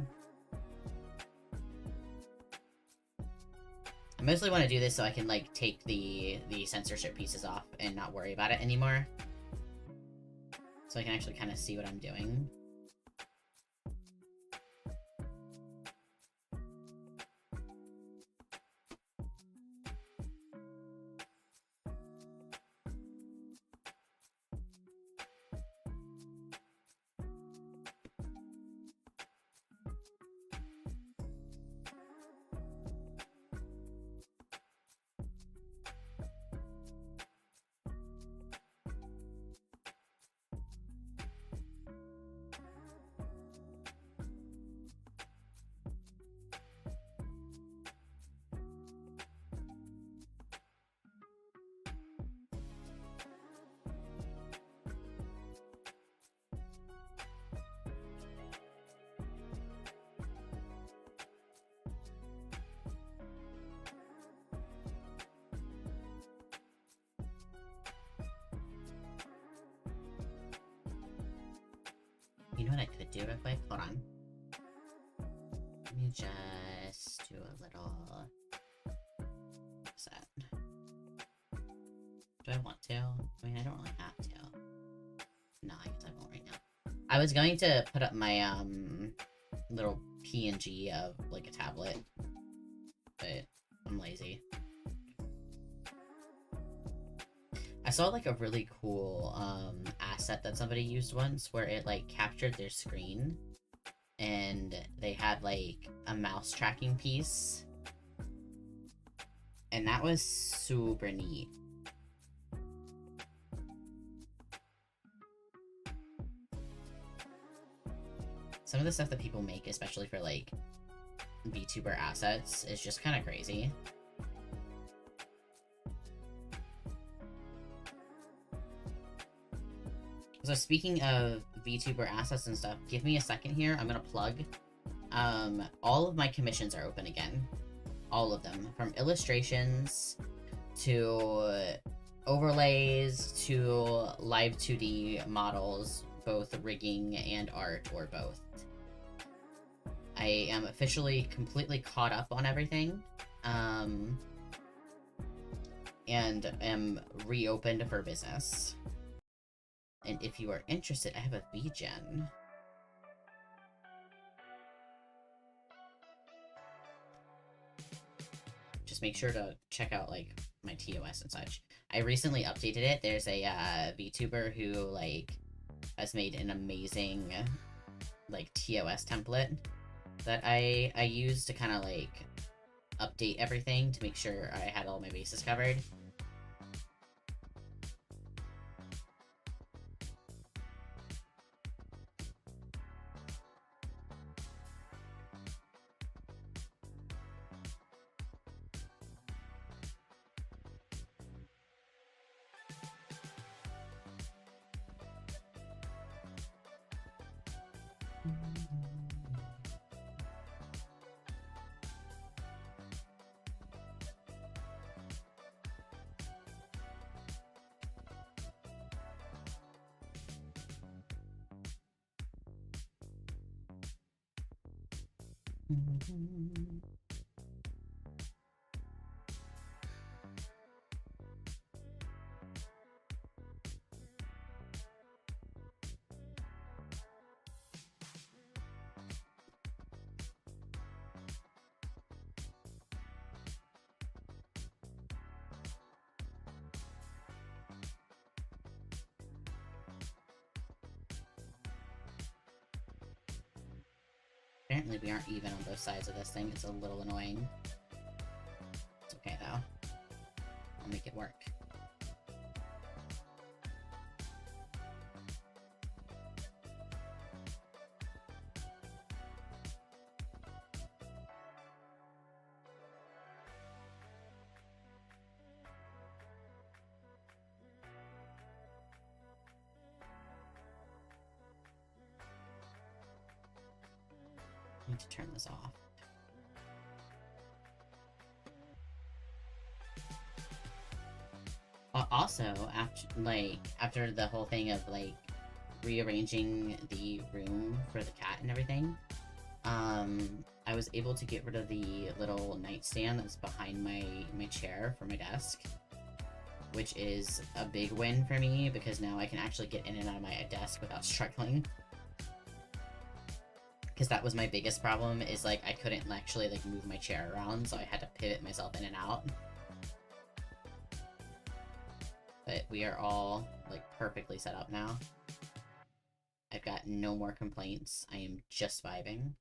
I mostly want to do this so I can, like, take the censorship pieces off and not worry about it anymore. So I can actually kind of see what I'm doing. know what I could do real quick? Hold on. Let me just do a little set. Do I want to? I mean, I don't really have to. No, I guess I won't right now. I was going to put up my, little PNG of, like, a tablet, but I'm lazy. I saw, like, a really cool, asset that somebody used once, where it, like, captured their screen, and they had, like, a mouse tracking piece, and that was super neat. Some of the stuff that people make, especially for, like, VTuber assets, is just kind of crazy. So speaking of VTuber assets and stuff, give me a second here. I'm gonna plug. All of my commissions are open again. All of them. From illustrations to overlays to Live2D models, both rigging and art, or both. I am officially completely caught up on everything, and am reopened for business. And if you are interested, I have a VGen. Just make sure to check out, like, my TOS and such. I recently updated it. There's a VTuber who, like, has made an amazing, like, TOS template that I used to kind of, like, update everything to make sure I had all my bases covered. Apparently we aren't even on both sides of this thing. It's a little annoying. It's okay, though. I'll make it work. I need to turn this off. Also, after the whole thing of, like, rearranging the room for the cat and everything, I was able to get rid of the little nightstand that's behind my chair for my desk, which is a big win for me, because now I can actually get in and out of my desk without struggling. Because that was my biggest problem, is, like, I couldn't actually, like, move my chair around, so I had to pivot myself in and out. But we are all, like, perfectly set up now. I've got no more complaints. I am just vibing.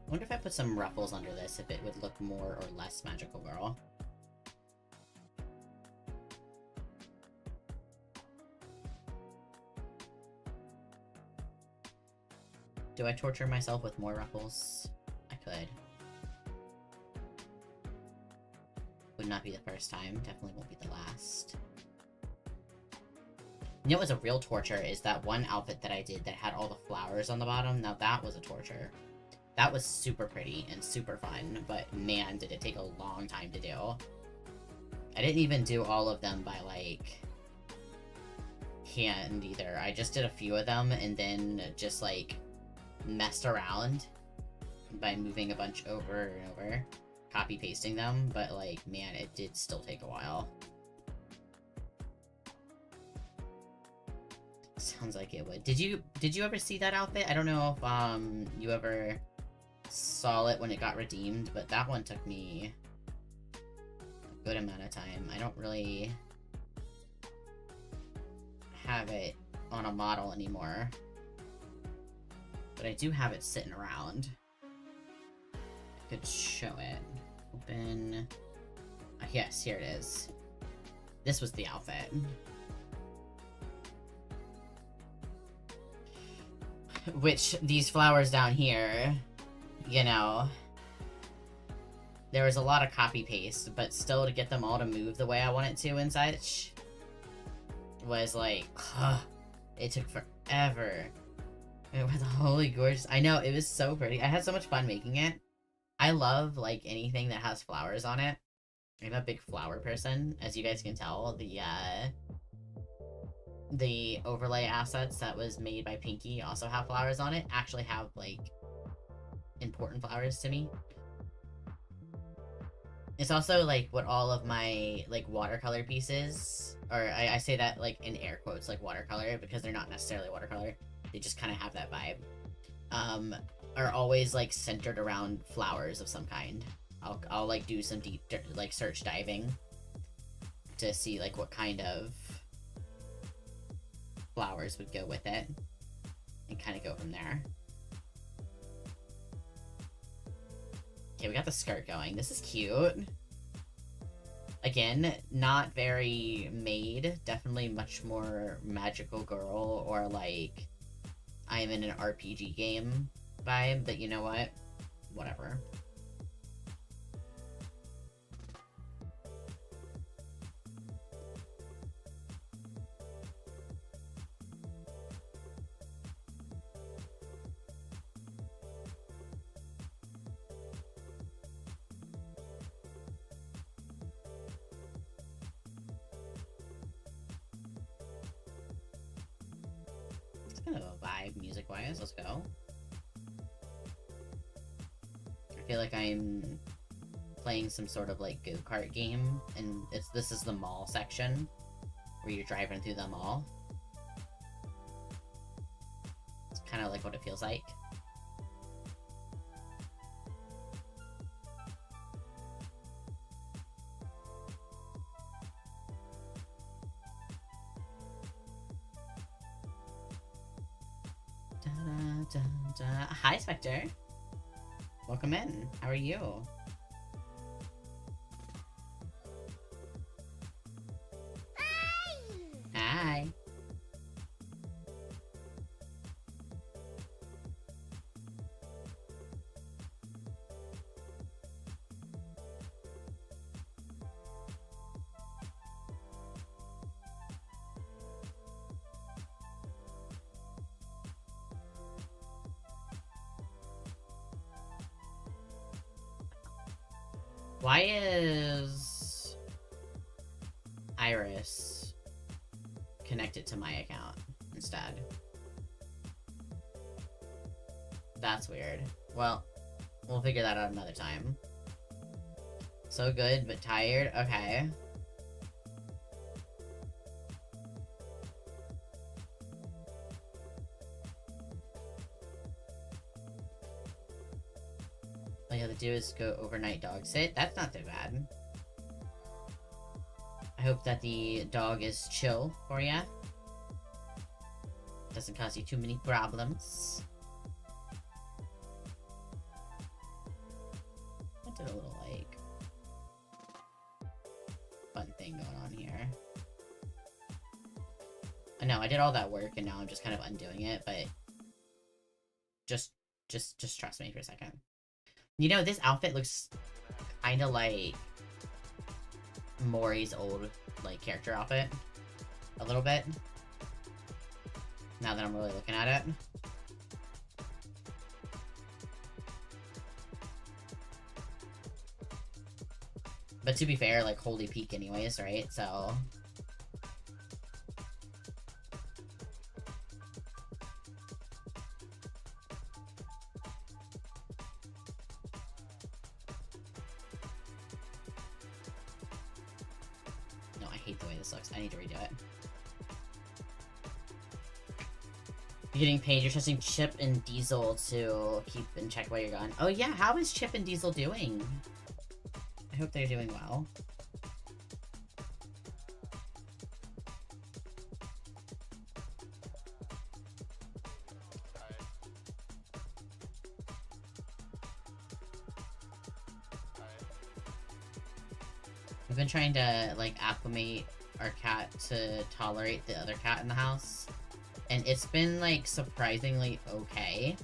I wonder if I put some ruffles under this, if it would look more or less magical girl. Do I torture myself with more ruffles? I could. Would not be the first time. Definitely won't be the last. You know what's a real torture is that one outfit that I did that had all the flowers on the bottom. Now that was a torture. That was super pretty and super fun, but man, did it take a long time to do. I didn't even do all of them by, like, hand either. I just did a few of them and then just, like, messed around by moving a bunch over and over, copy-pasting them, but, like, man, it did still take a while. Sounds like it would. Did you ever see that outfit? I don't know if you ever saw it when it got redeemed, but that one took me a good amount of time. I don't really have it on a model anymore, but I do have it sitting around. I could show it. Open. Yes, here it is. This was the outfit. Which, these flowers down here, you know, there was a lot of copy-paste, but still to get them all to move the way I want it to and such was like, it took forever. It was holy gorgeous. I know, it was so pretty. I had so much fun making it. I love, like, anything that has flowers on it. I'm a big flower person, as you guys can tell. The overlay assets that was made by Pinky also have flowers on it. Actually have, like, important flowers to me. It's also, like, what all of my, like, watercolor pieces, or I say that, like, in air quotes, like, watercolor, because they're not necessarily watercolor. They just kind of have that vibe. Are always, like, centered around flowers of some kind. I'll like, do some deep, like, search diving to see, like, what kind of flowers would go with it, and kind of go from there. Okay, we got the skirt going. This is cute. Again, not very made. Definitely much more magical girl, or, like, I am in an RPG game vibe, but you know what? Whatever. Kind of a vibe music-wise. Let's go. I feel like I'm playing some sort of, like, go-kart game, and this is the mall section where you're driving through the mall. It's kind of like what it feels like. Hi, Spectre. Welcome in. How are you? Hi. Why is Iris connected to my account instead? That's weird. Well, we'll figure that out another time. So good, but tired? Okay. All you have to do is go overnight dog sit. That's not too bad. I hope that the dog is chill for ya. Doesn't cause you too many problems. I did a little, like, fun thing going on here. I know, I did all that work and now I'm just kind of undoing it, but Just trust me for a second. You know, this outfit looks kind of like Mori's old, like, character outfit. A little bit. Now that I'm really looking at it. But to be fair, like, Holy Peak anyways, right? So... No, I hate the way this looks. I need to redo it. You're getting paid. You're trusting Chip and Diesel to keep in check while you're gone. Oh yeah, how is Chip and Diesel doing? I hope they're doing well. We've been trying to, like, acclimate our cat to tolerate the other cat in the house. And it's been, like, surprisingly okay.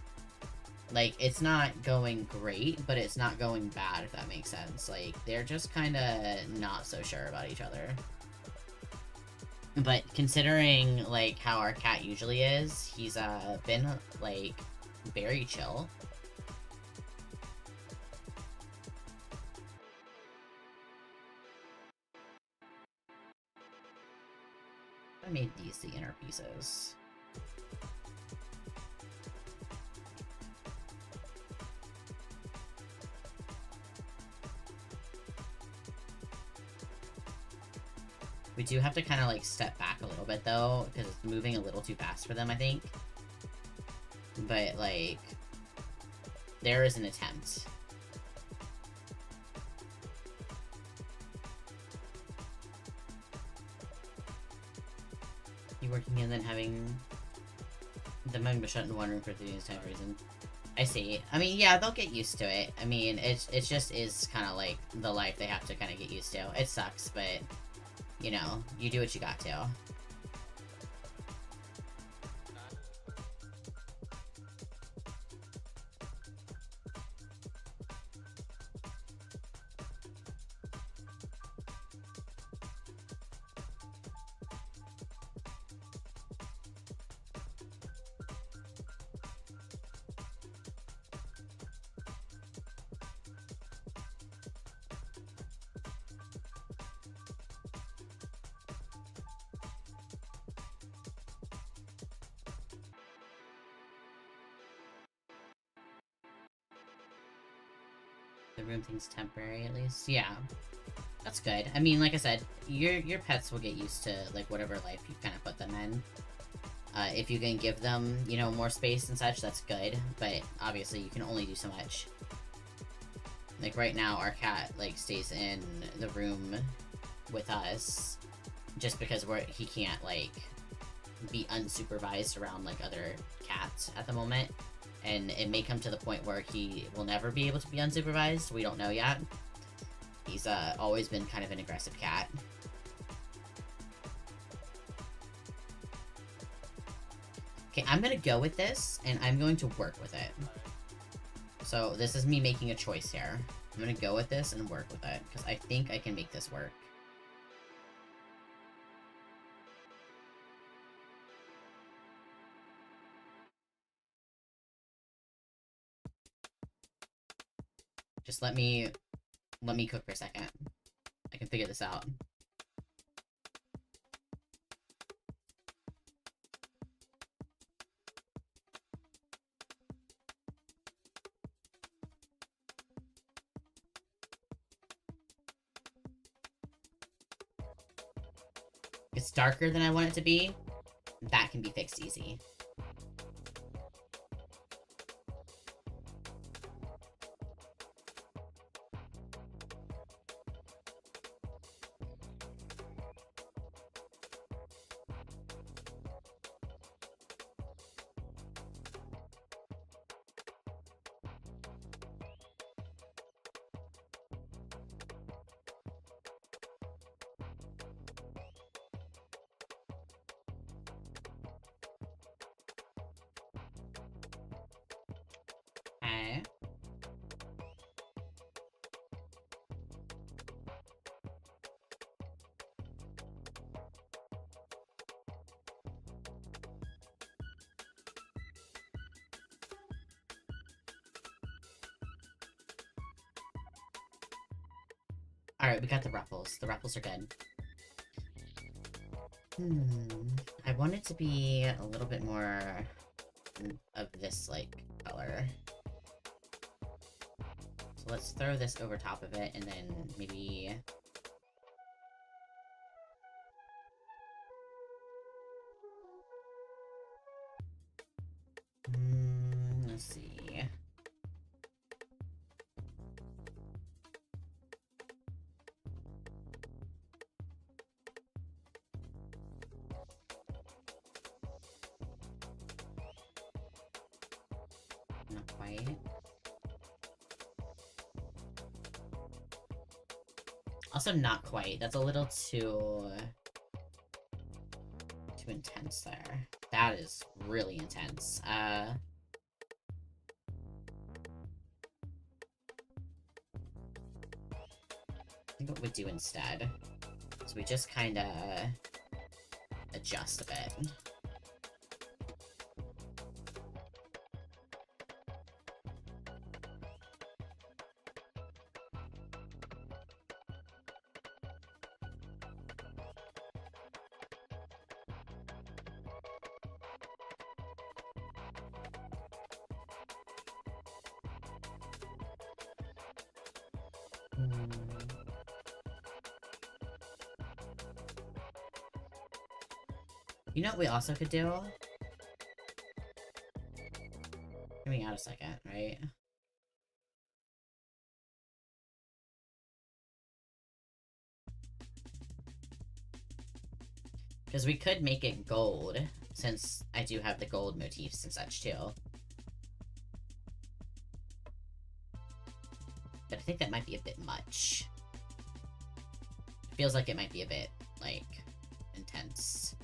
Like, it's not going great, but it's not going bad, if that makes sense. Like, they're just kinda not so sure about each other. But considering, like, how our cat usually is, he's, been, like, very chill. I made these the inner pieces. We do have to kind of, like, step back a little bit, though, because it's moving a little too fast for them, I think. But, like, there is an attempt. You working and then having them having to shut in one room for 3 days time reason. I see. I mean, yeah, they'll get used to it. I mean, it just is kind of like the life they have to kind of get used to. It sucks, but, you know, you do what you got to. The room thing's temporary, at least. Yeah. That's good. I mean, like I said, your pets will get used to, like, whatever life you kind of put them in. If you can give them, you know, more space and such, that's good. But, obviously, you can only do so much. Like, right now, our cat, like, stays in the room with us. Just because he can't, like, be unsupervised around, like, other cats at the moment. And it may come to the point where he will never be able to be unsupervised. We don't know yet. He's always been kind of an aggressive cat. Okay, I'm gonna go with this, and I'm going to work with it. So this is me making a choice here. I'm gonna go with this and work with it, because I think I can make this work. Just let me cook for a second. I can figure this out. It's darker than I want it to be. That can be fixed easy. Alright, we got the ruffles. The ruffles are good. I want it to be a little bit more of this, like, color. So let's throw this over top of it, and then maybe... let's see... Not quite. Also not quite. That's a little too intense there. That is really intense. I think what we do instead is we just kinda adjust a bit. You know what we also could do? Give me out a second, right? Because we could make it gold, since I do have the gold motifs and such too. But I think that might be a bit much. It feels like it might be a bit, like, intense.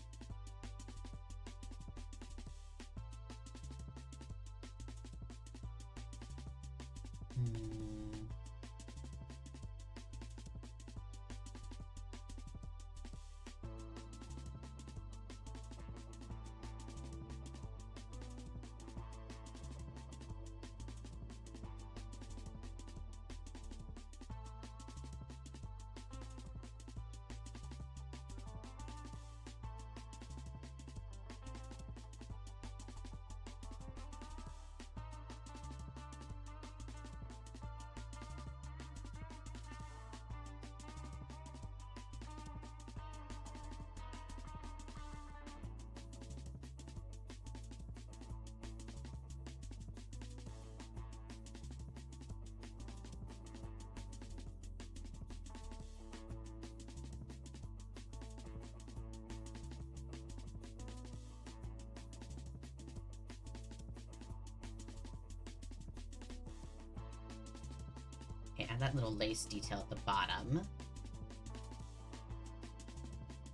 Okay, add that little lace detail at the bottom.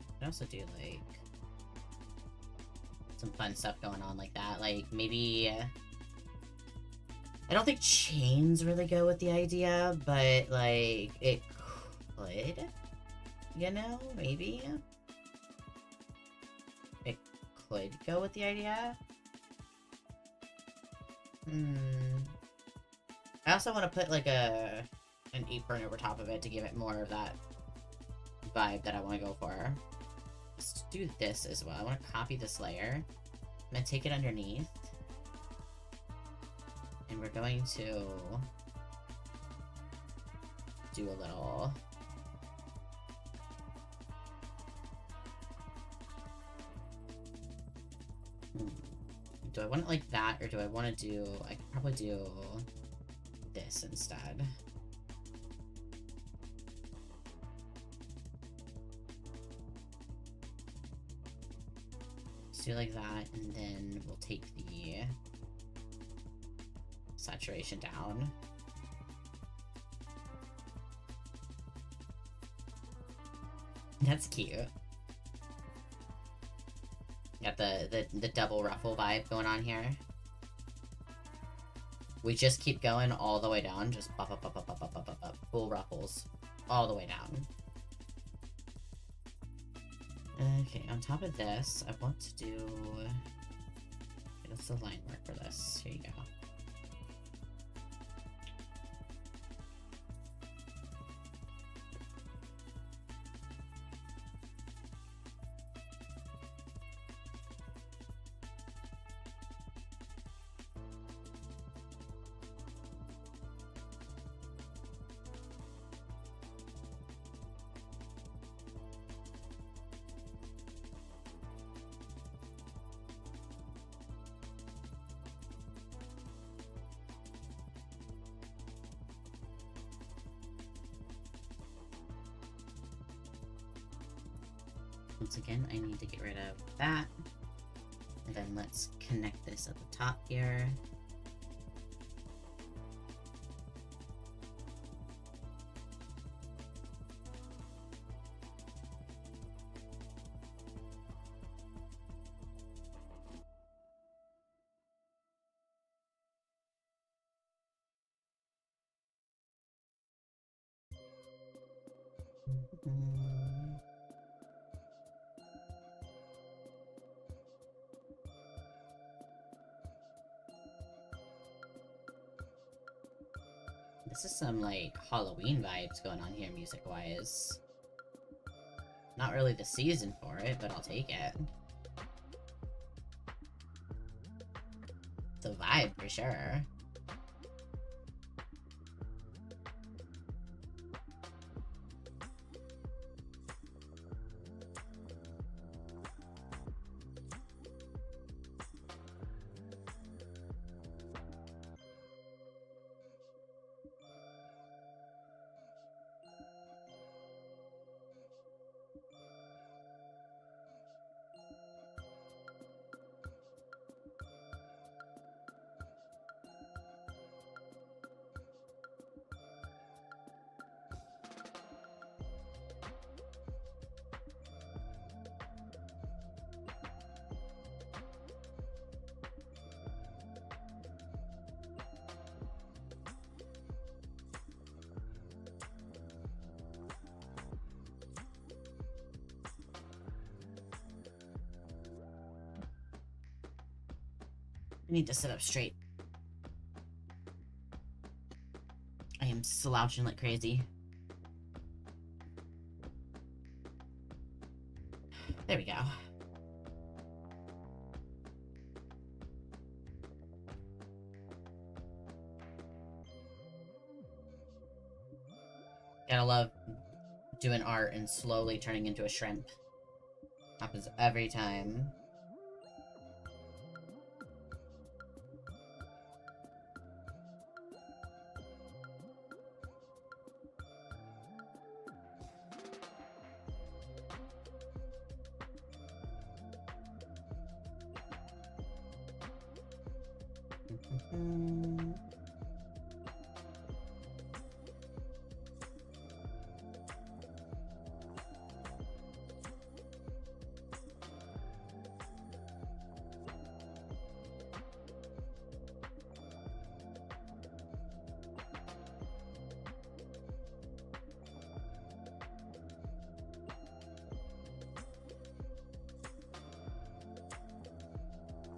I could also do, like, some fun stuff going on like that. Like, maybe... I don't think chains really go with the idea, but, like, it could? You know? Maybe? It could go with the idea? I also want to put, like, an apron over top of it to give it more of that vibe that I want to go for. Let's do this as well. I want to copy this layer. I'm going to take it underneath. And we're going to do a little... Do I want it like that, or do I want to do... I could probably do this instead. Let's do like that, and then we'll take the saturation down. That's cute. Got the double ruffle vibe going on here. We just keep going all the way down, just up, full ruffles, all the way down. Okay, on top of this, I want to do... Okay, that's the line work for this. Here you go. Once again, I need to get rid of that. And then let's connect this at the top here. This is some, like, Halloween vibes going on here, music-wise. Not really the season for it, but I'll take it. It's a vibe, for sure. I need to sit up straight. I am slouching like crazy. There we go. Gotta love doing art and slowly turning into a shrimp. Happens every time.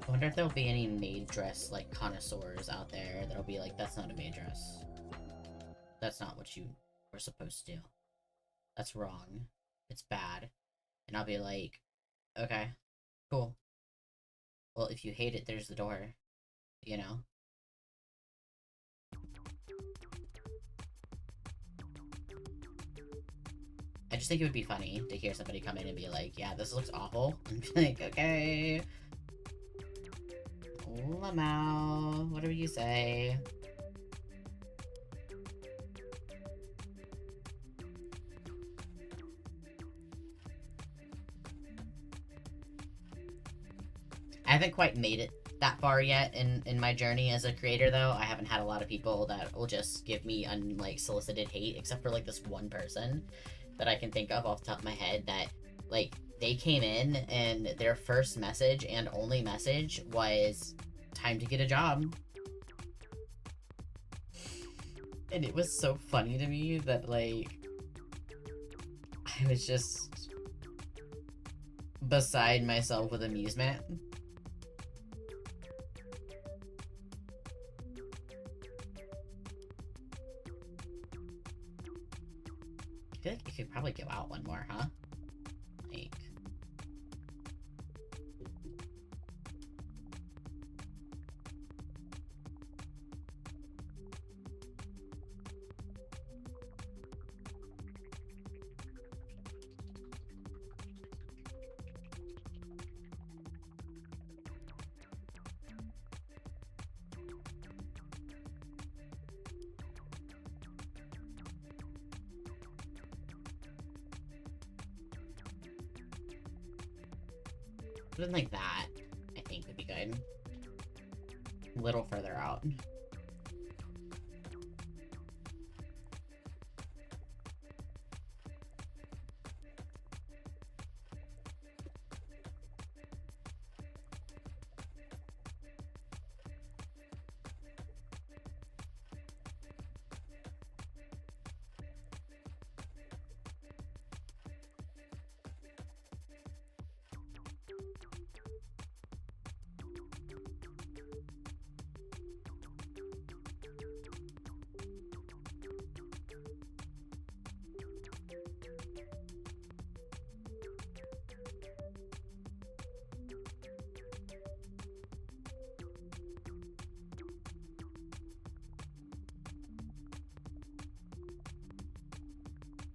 I wonder if there'll be any maid dress, like, connoisseurs out there that'll be like, that's not a maid dress. That's not what you were supposed to do. That's wrong. It's bad. And I'll be like, okay, cool. Well, if you hate it, there's the door. You know? I just think it would be funny to hear somebody come in and be like, yeah, this looks awful. And be like, okay. Lamau, whatever you say. I haven't quite made it that far yet in my journey as a creator, though. I haven't had a lot of people that will just give me unsolicited hate, except for, like, this one person that I can think of off the top of my head that, like, they came in and their first message and only message was, time to get a job. And it was so funny to me that, like, I was just beside myself with amusement. I feel like you could probably give out one more, huh? Like... Something like that, I think, would be good. A little further out.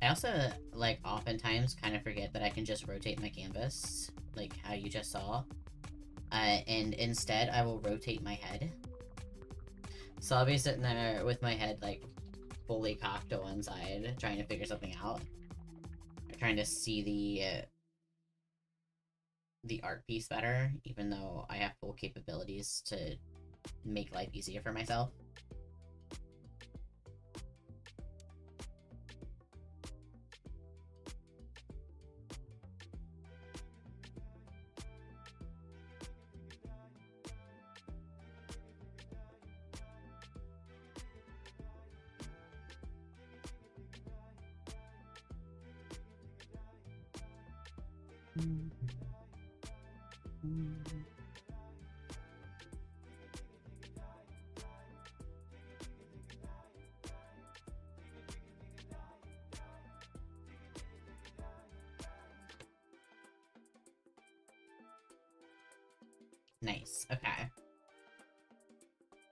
I also, like, oftentimes kind of forget that I can just rotate my canvas, like how you just saw. And instead, I will rotate my head. So I'll be sitting there with my head, like, fully cocked to one side, trying to figure something out. Or trying to see the art piece better, even though I have full capabilities to make life easier for myself. Nice, okay.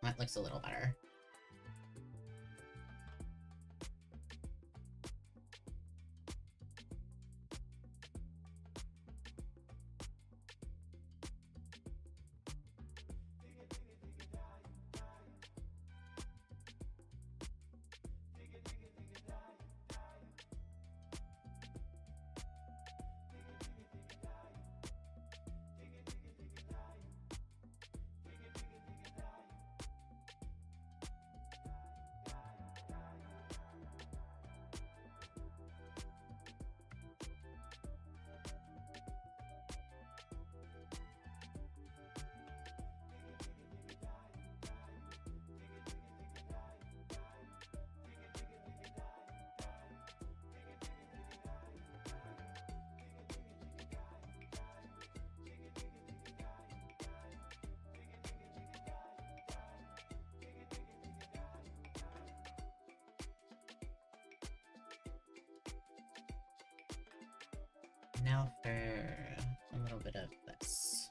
That looks a little better. Now for a little bit of this.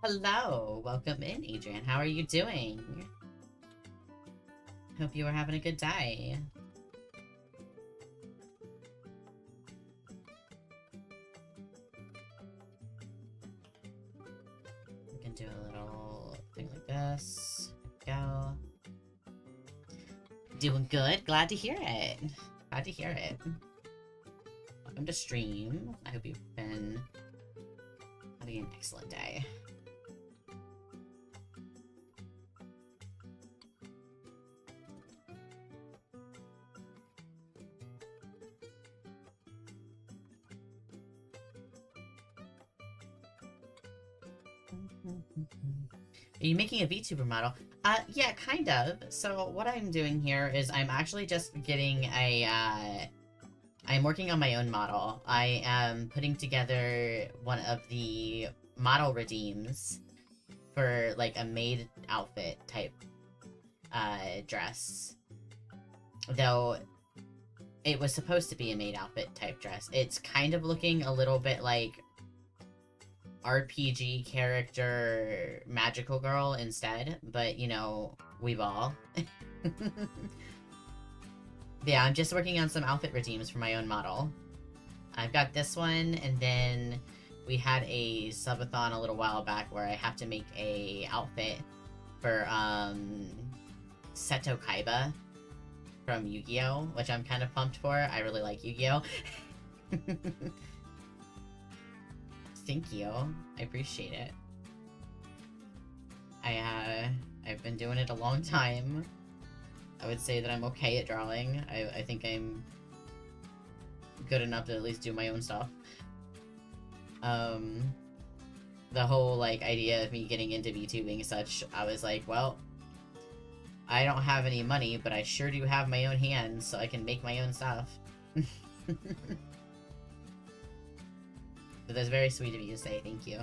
Hello, welcome in, Adrian. How are you doing? Hope you are having a good day. We can do a little thing like this. Go. Doing good. Glad to hear it. Glad to hear it. Welcome to stream. I hope you've been having an excellent day. Are you making a VTuber model? Yeah, kind of. So what I'm doing here is I'm actually just getting a, I'm working on my own model. I am putting together one of the model redeems for like a maid outfit type dress. Though it was supposed to be a maid outfit type dress. It's kind of looking a little bit like RPG character magical girl instead, but you know, we've all. Yeah, I'm just working on some outfit redeems for my own model. I've got this one, and then we had a subathon a little while back where I have to make a outfit for Seto Kaiba from Yu-Gi-Oh, which I'm kind of pumped for. I really like Yu-Gi-Oh. Thank you. I appreciate it. I've been doing it a long time. I would say that I'm okay at drawing. I think I'm good enough to at least do my own stuff. The whole, like, idea of me getting into VTubing and such, I was like, well, I don't have any money, but I sure do have my own hands, so I can make my own stuff. But that's very sweet of you to say, thank you.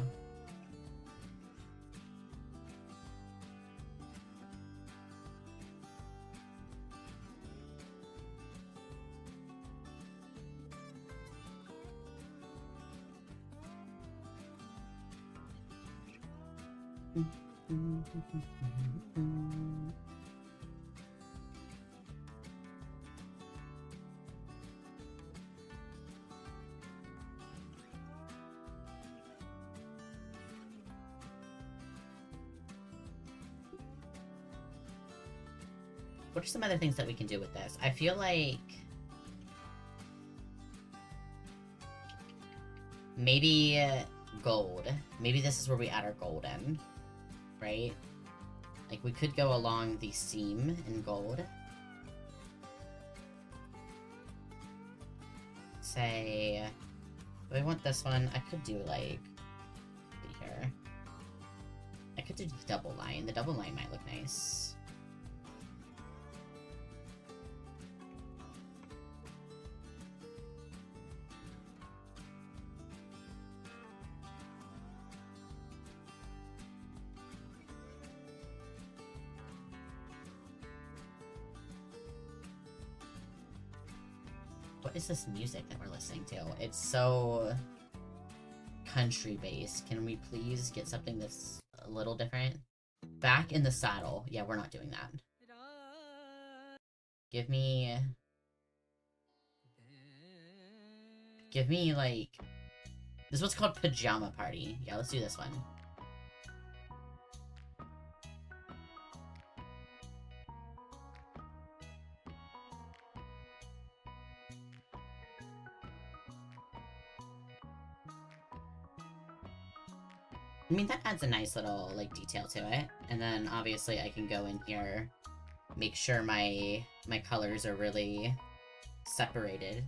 What are some other things that we can do with this? I feel like maybe gold. Maybe this is where we add our gold in, right? Like, we could go along the seam in gold. Say, do I want this one? I could do, like, here. I could do the double line. The double line might look nice. What is this music that we're listening to? It's so country-based. Can we please get something that's a little different? Back in the Saddle. Yeah, we're not doing that. Give me, like... This one's called Pajama Party. Yeah, let's do this one. I mean, that adds a nice little, like, detail to it. And then, obviously, I can go in here, make sure my colors are really separated.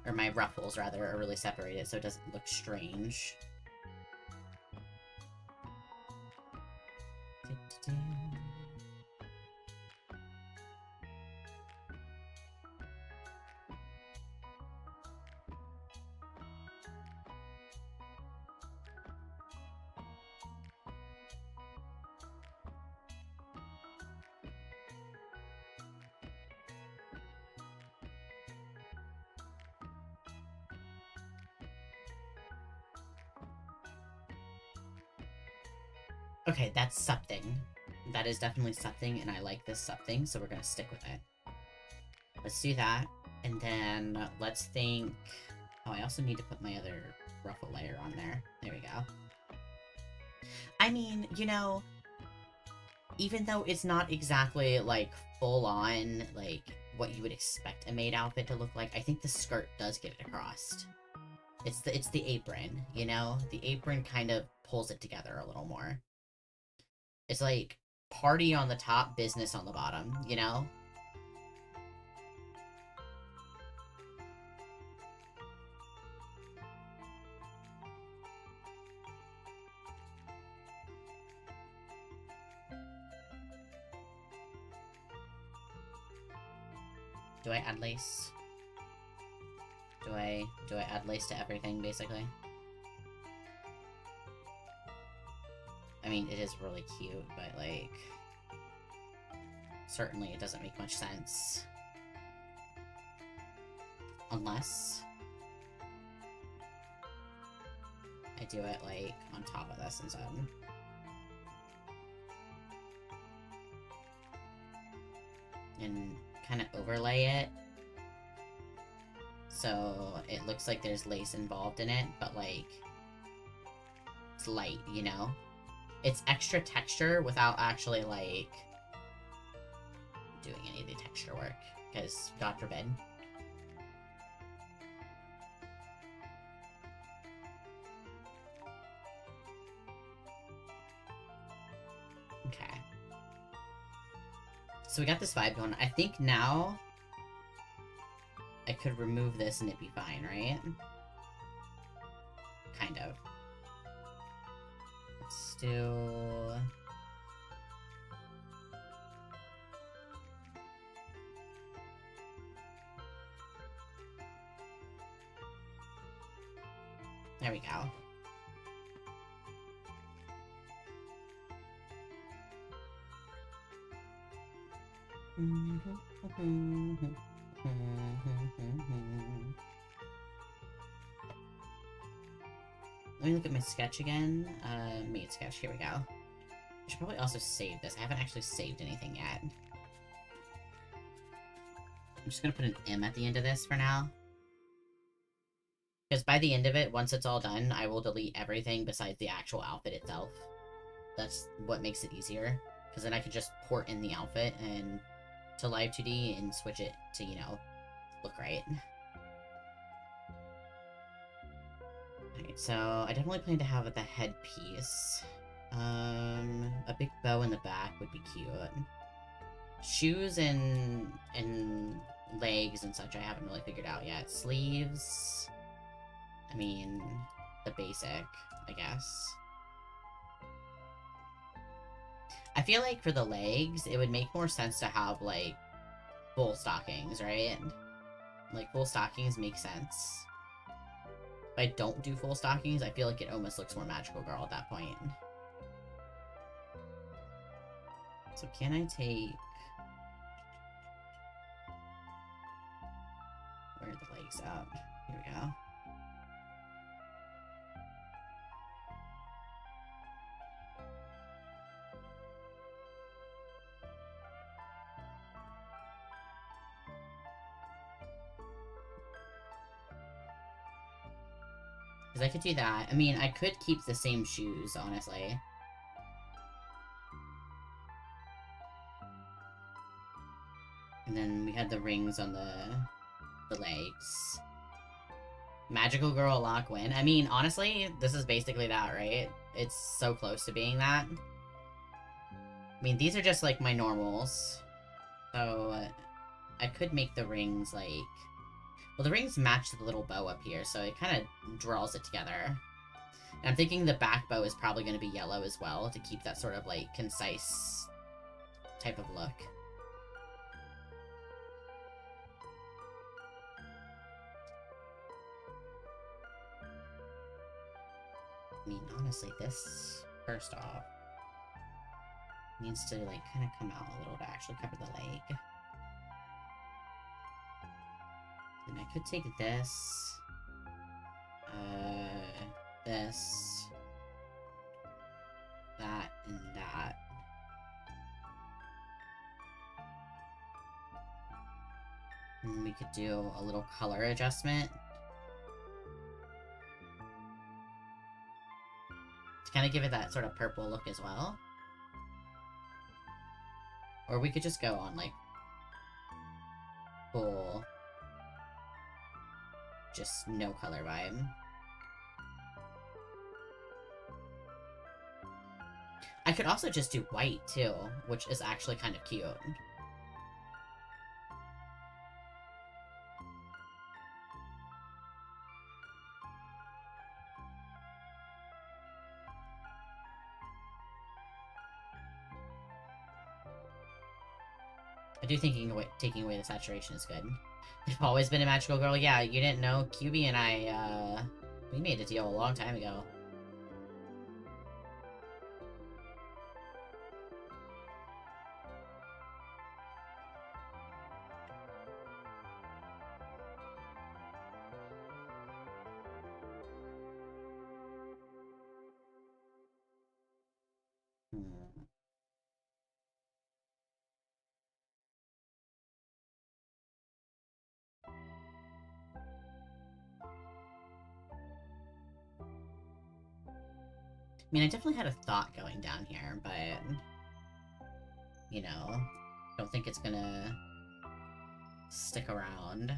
Or my ruffles, rather, are really separated so it doesn't look strange. Okay, that's something. That is definitely something, and I like this something, so we're gonna stick with it. Let's do that, and then let's think... Oh, I also need to put my other ruffle layer on there. There we go. I mean, you know, even though it's not exactly, like, full-on, like, what you would expect a maid outfit to look like, I think the skirt does get it across. It's the apron, you know? The apron kind of pulls it together a little more. It's like party on the top, business on the bottom, you know? Do I add lace? Do I add lace to everything, basically? I mean, it is really cute, but, like, certainly it doesn't make much sense. Unless I do it, like, on top of this instead. And kind of overlay it. So it looks like there's lace involved in it, but, like, it's light, you know? It's extra texture without actually, like, doing any of the texture work. Because, God forbid. Okay. So we got this vibe going. I think now I could remove this and it'd be fine, right? Kind of. Let's do... There we go. Let me look at my sketch again. Made sketch, here we go. I should probably also save this. I haven't actually saved anything yet. I'm just gonna put an M at the end of this for now. Because by the end of it, once it's all done, I will delete everything besides the actual outfit itself. That's what makes it easier. Because then I can just port in the outfit and to Live2D and switch it to, you know, look right. Alright, so I definitely plan to have the headpiece. A big bow in the back would be cute. Shoes and legs and such I haven't really figured out yet. Sleeves... I mean, the basic, I guess. I feel like for the legs, it would make more sense to have, like, full stockings, right? Like, full stockings make sense. If I don't do full stockings, I feel like it almost looks more magical girl at that point. So can I take... Where are the legs at? Here we go. Because I could do that. I mean, I could keep the same shoes, honestly. And then we had the rings on the legs. Magical Girl Lock win. I mean, honestly, this is basically that, right? It's so close to being that. I mean, these are just, like, my normals. So, I could make the rings, like... Well, the rings match the little bow up here, so it kind of draws it together. And I'm thinking the back bow is probably going to be yellow as well, to keep that sort of, like, concise type of look. I mean, honestly, this, first off, needs to, like, kind of come out a little to actually cover the leg. And I could take this, this, that, and that. And we could do a little color adjustment. To kind of give it that sort of purple look as well. Or we could just go on, like, full... just no color vibe. I could also just do white, too, which is actually kind of cute. I do think taking away the saturation is good. I've always been a magical girl. Yeah, you didn't know. QB and I, we made a deal a long time ago. I mean, I definitely had a thought going down here, but, you know, don't think it's gonna stick around.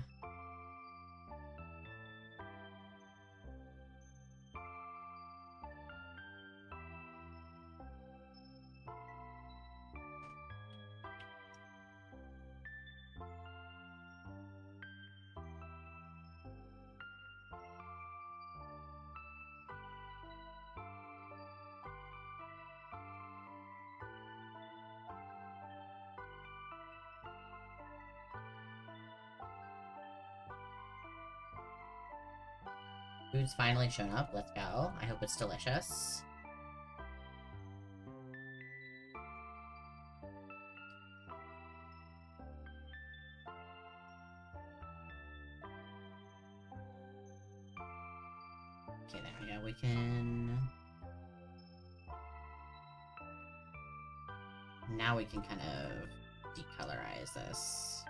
Food's finally shown up. Let's go. I hope it's delicious. Okay, there we go. We can... Now we can kind of decolorize this.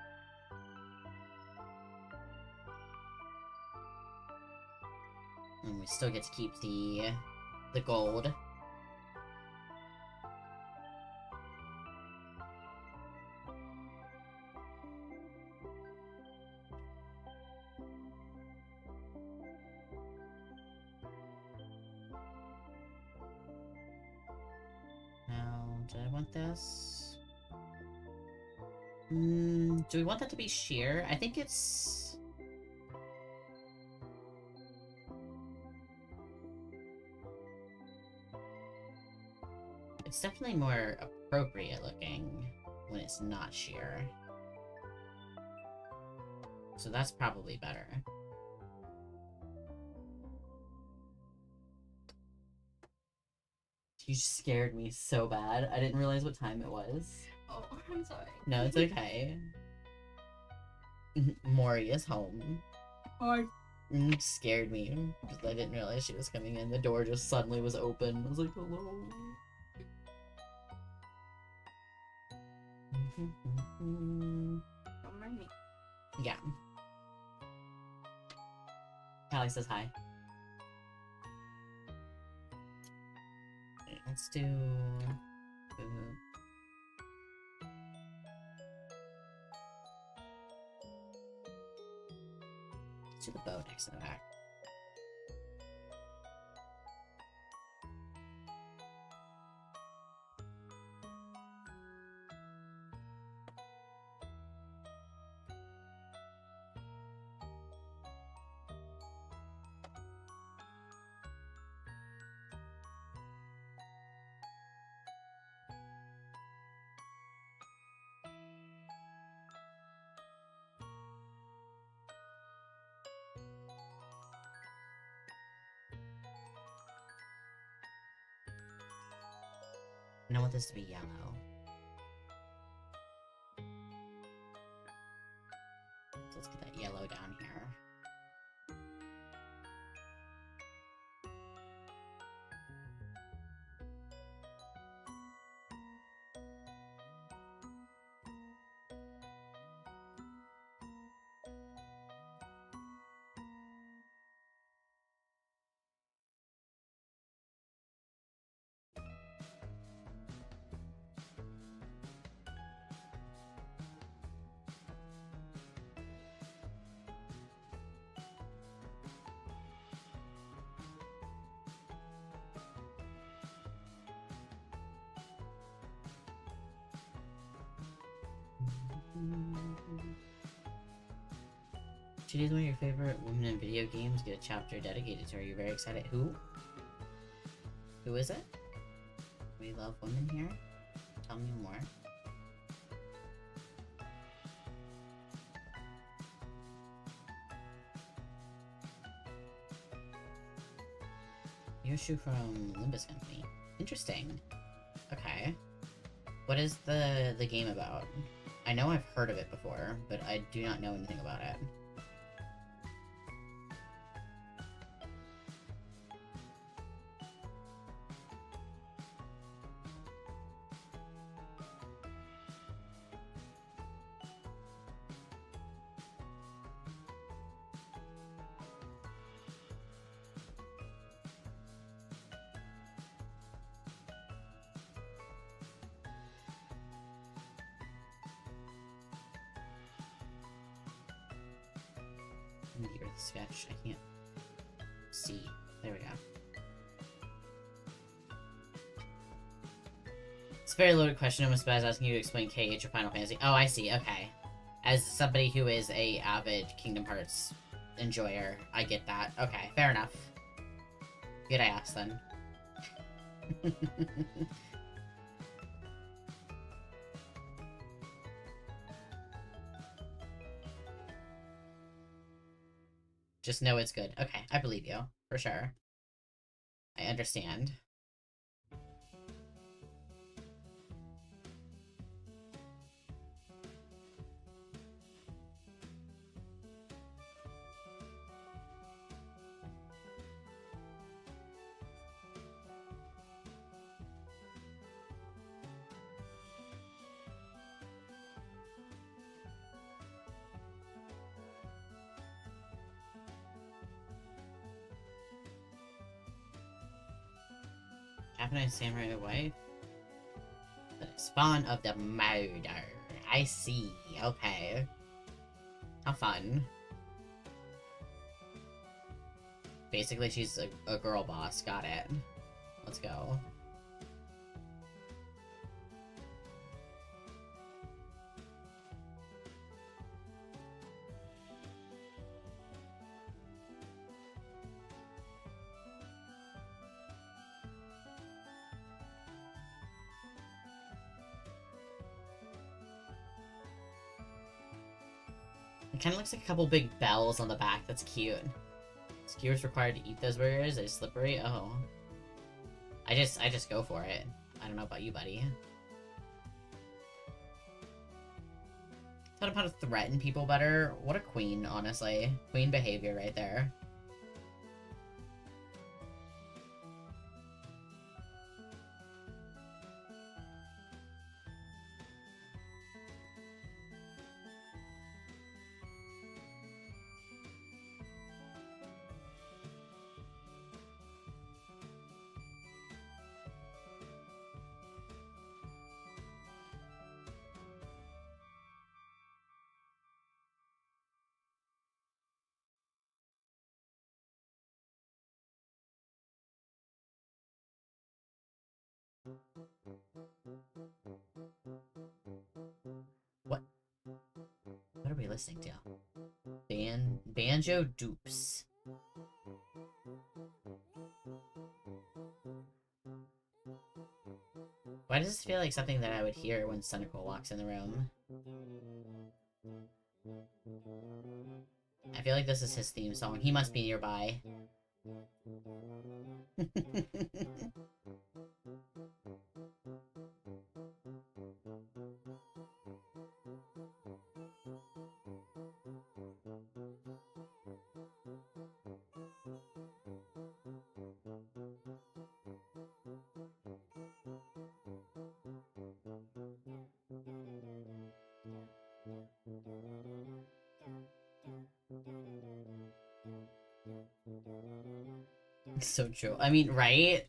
And we still get to keep the gold. Now, do I want this? Do we want that to be sheer? I think it's... It's definitely more appropriate looking when it's not sheer. So that's probably better. You scared me so bad. I didn't realize what time it was. Oh, I'm sorry. No, it's okay. Mori is home. Hi. Scared me because I didn't realize she was coming in. The door just suddenly was open. I was like, hello. Don't mind me. Yeah. Callie says hi. Let's do... Let's do the bow next to the back. And I want this to be yellow. So let's get that yellow down here. Today's one of your favorite women in video games. Get a chapter dedicated to her. You're very excited. Who? Who is it? We love women here? Tell me more. Yoshu from Limbus Company. Interesting. Okay. What is the game about? I know I've heard of it before, but I do not know anything about it. in the earth sketch? I can't see. There we go. It's a very loaded question. I'm surprised asking you to explain KH or Final Fantasy. Oh, I see. Okay. As somebody who is a avid Kingdom Hearts enjoyer, I get that. Okay, fair enough. Good I asked then. Just know it's good. Okay, I believe you. For sure. I understand. Japanese samurai wife? The spawn of the murder. I see. Okay. How fun. Basically, she's a girl boss. Got it. Let's go. It kind of looks like a couple big bells on the back. That's cute. Skewers required to eat those burgers. They're slippery. Oh. I just go for it. I don't know about you, buddy. Taught him how to threaten people better. What a queen, honestly. Queen behavior right there. What? What are we listening to? Banjo Dupes. Why does this feel like something that I would hear when Senecal walks in the room? I feel like this is his theme song. He must be nearby. So true. I mean, right?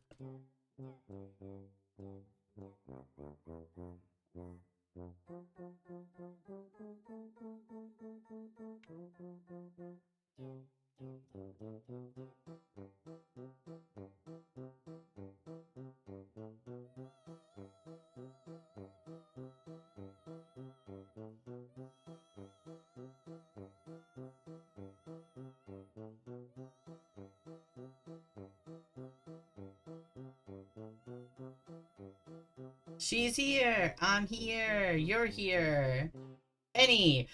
She's here! I'm here! You're here! Any!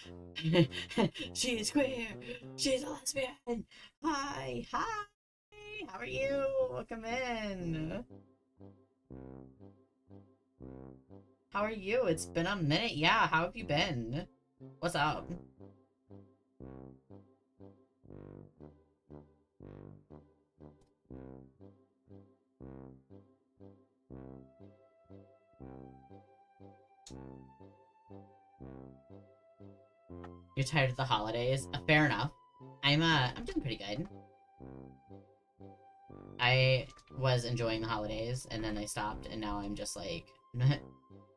She's queer! She's a lesbian! Hi! Hi! How are you? Welcome in! How are you? It's been a minute. Yeah, how have you been? What's up? You're tired of the holidays? Fair enough. I'm doing pretty good. I was enjoying the holidays, and then they stopped, and now I'm just like,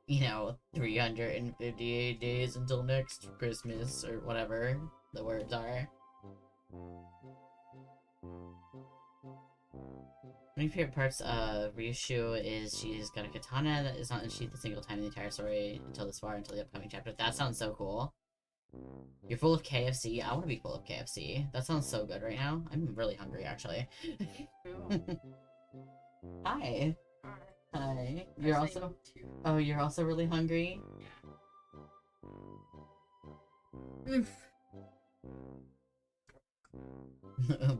you know, 358 days until next Christmas, or whatever the words are. My favorite parts of Ryushu is she's got a katana that is not unsheathed a single time in the entire story until this far, until the upcoming chapter. That sounds so cool. You're full of KFC. I want to be full of KFC. That sounds so good right now. I'm really hungry, actually. Hi. Hi. You're also... Oh, you're also really hungry? Yeah.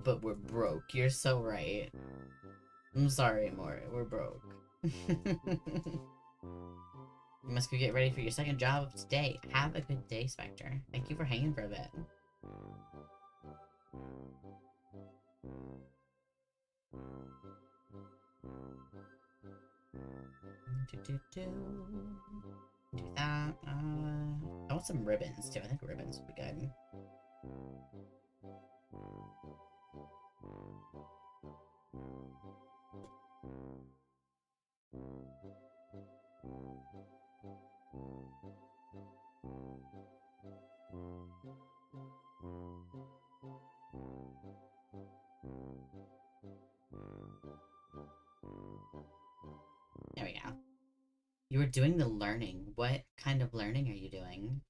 But we're broke. You're so right. I'm sorry, Amore. We're broke. You must go get ready for your second job of today. Have a good day, Spectre. Thank you for hanging for a bit. Do that. I want some ribbons too. I think ribbons would be good. There we go. You were doing the learning. What kind of learning are you doing?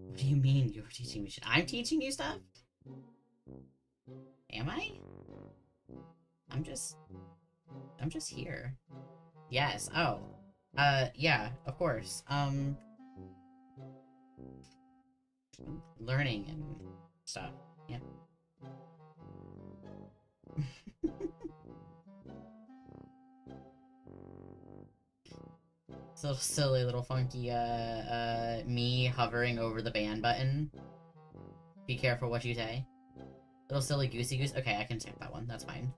What do you mean you're teaching me shit? I'm teaching you stuff? Am I? I'm just here. Yes. Oh. Yeah, of course. Learning and stuff. Yep. So silly little funky, me hovering over the ban button. Be careful what you say. Little silly goosey goose. Okay, I can skip that one. That's fine.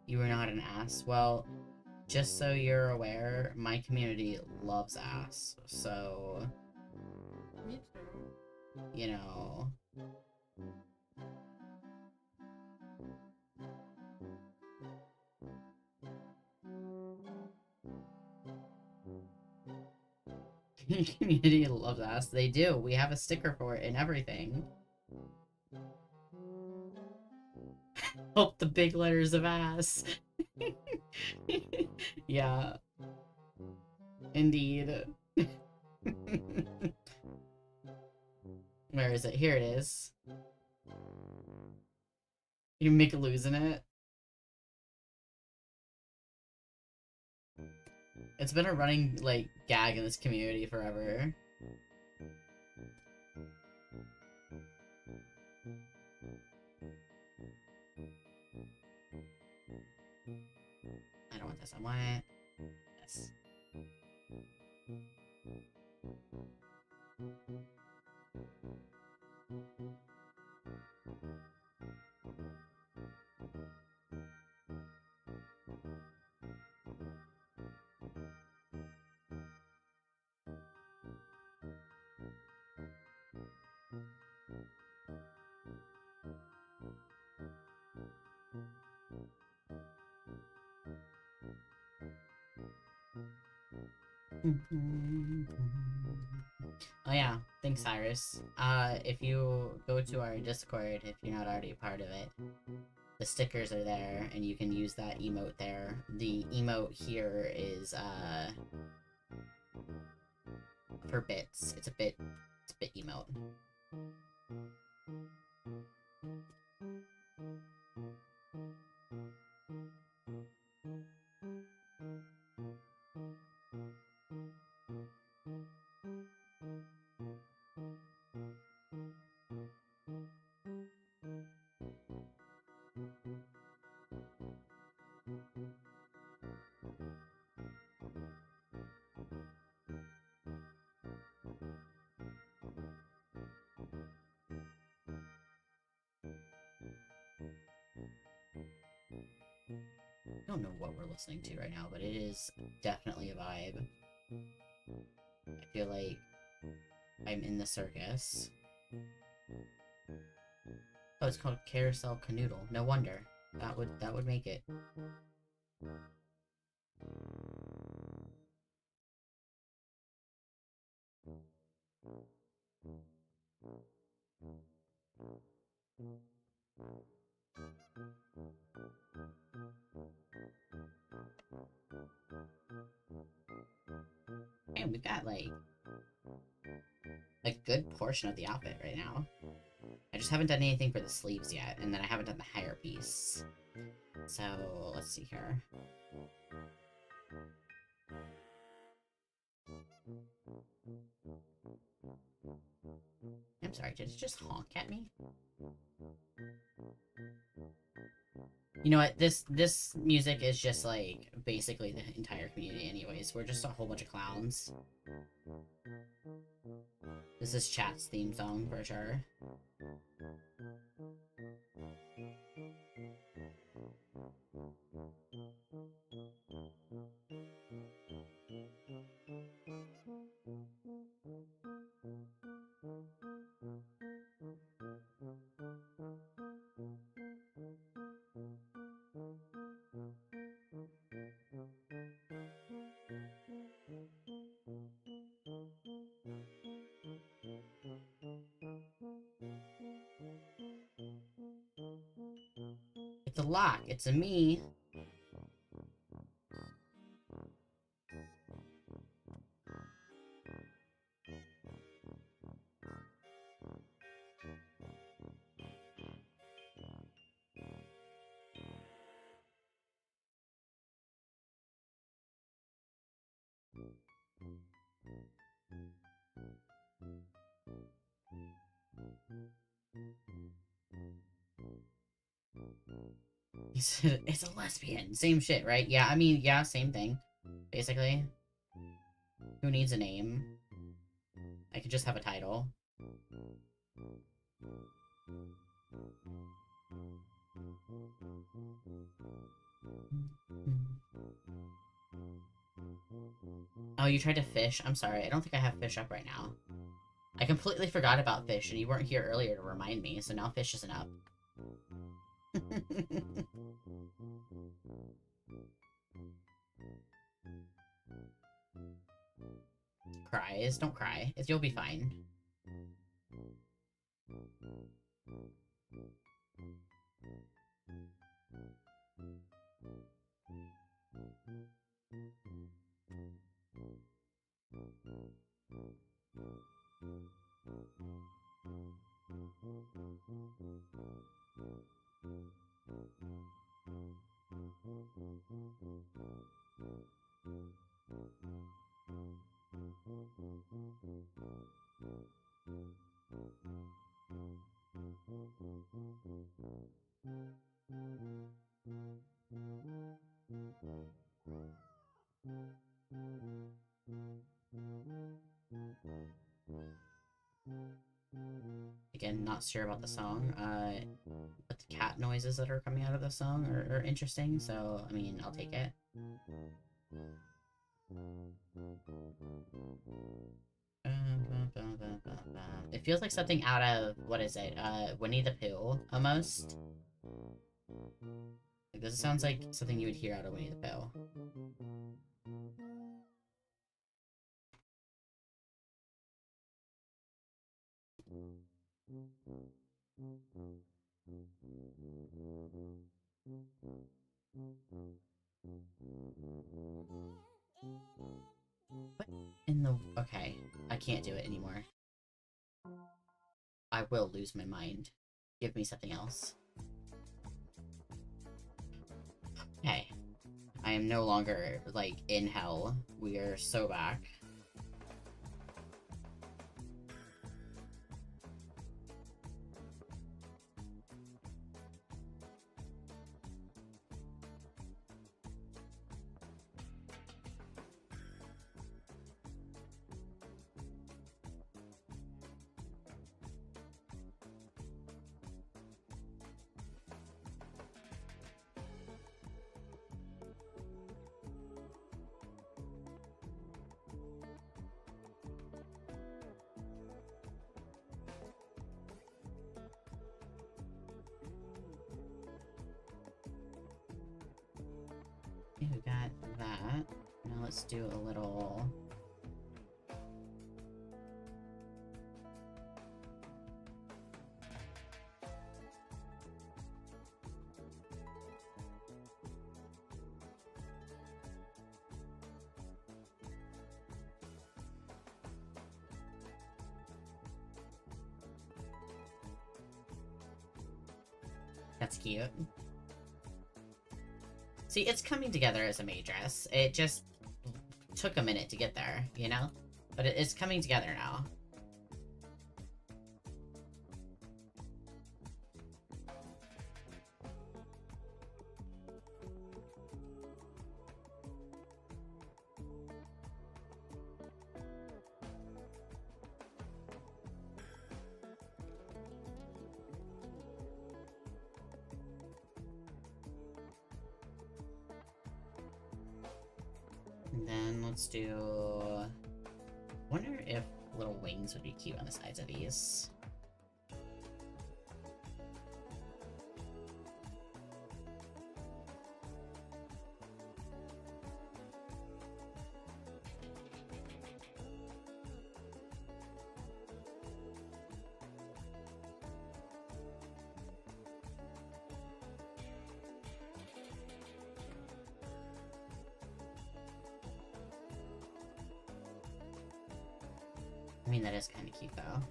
You are not an ass. Well, just so you're aware, my community loves ass. So, Me too. you know. Community loves ass. They do. We have a sticker for it and everything. Oh, the big letters of ass. Yeah. Indeed. Where is it? Here it is. You make losing it. It's been a running, like, gag in this community forever. I don't want this. I want this. Oh yeah, thanks Cyrus. If you go to our Discord, if you're not already a part of it, the stickers are there, and you can use that emote there. The emote here is, for bits. It's a bit emote. don't know what we're listening to right now, but it is definitely a vibe. I feel like I'm in the circus. Oh, it's called Carousel Canoodle. No wonder. That would make it. Man, we've got like a good portion of the outfit right now. I just haven't done anything for the sleeves yet, and then I haven't done the higher piece. So, let's see here. I'm sorry, did it just honk at me? You know what, this music is just like, basically the entire community anyways. We're just a whole bunch of clowns. This is chat's theme song, for sure. It's a lock, it's a me. He said, it's a lesbian. Same shit, right? Yeah, I mean, yeah, same thing. Basically. Who needs a name? I could just have a title. Oh, you tried to fish? I'm sorry, I don't think I have fish up right now. I completely forgot about fish, and you weren't here earlier to remind me, so now fish isn't up. Cries? Don't cry. You'll be fine. Again, not sure about the song, but the cat noises that are coming out of the song are interesting, so, I mean, I'll take it. It feels like something out of, what is it, Winnie the Pooh, almost? Like, this sounds like something you would hear out of Winnie the Pooh. What in the... Okay, I can't do it anymore. I will lose my mind. Give me something else. Okay. I am no longer, like, in hell. We are so back. Okay, we got that. Now let's do a little... That's cute. See, it's coming together as a matrix. It just took a minute to get there, you know? But it's coming together now. And then let's do... wonder if little wings would be cute on the sides of these. I mean, that is kind of cute, though.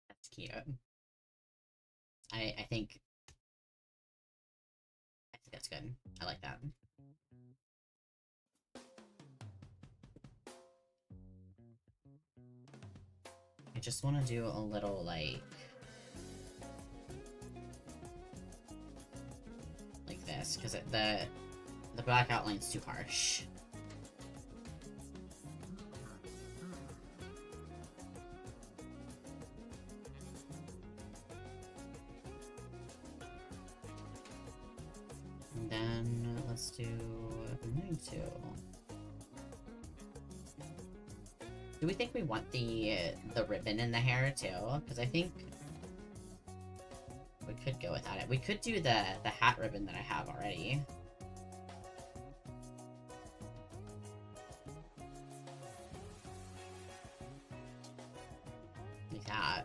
That's cute. I think that's good. I like that. I just want to do a little, like this, because the black outline's too harsh. And then let's do move to. Do we think we want the ribbon in the hair too? Because I think we could go without it. We could do the hat ribbon that I have already. Like that.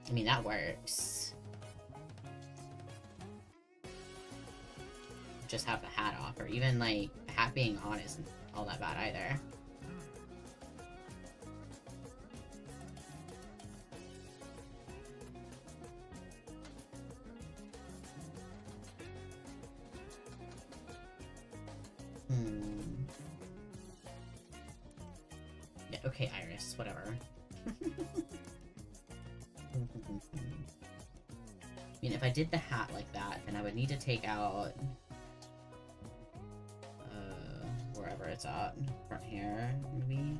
I mean, that works. Just have the hat off, or even like the hat being on isn't all that bad either. Yeah, okay, Iris, whatever. I mean, if I did the hat like that, then I would need to take out... wherever it's at. Front hair, maybe?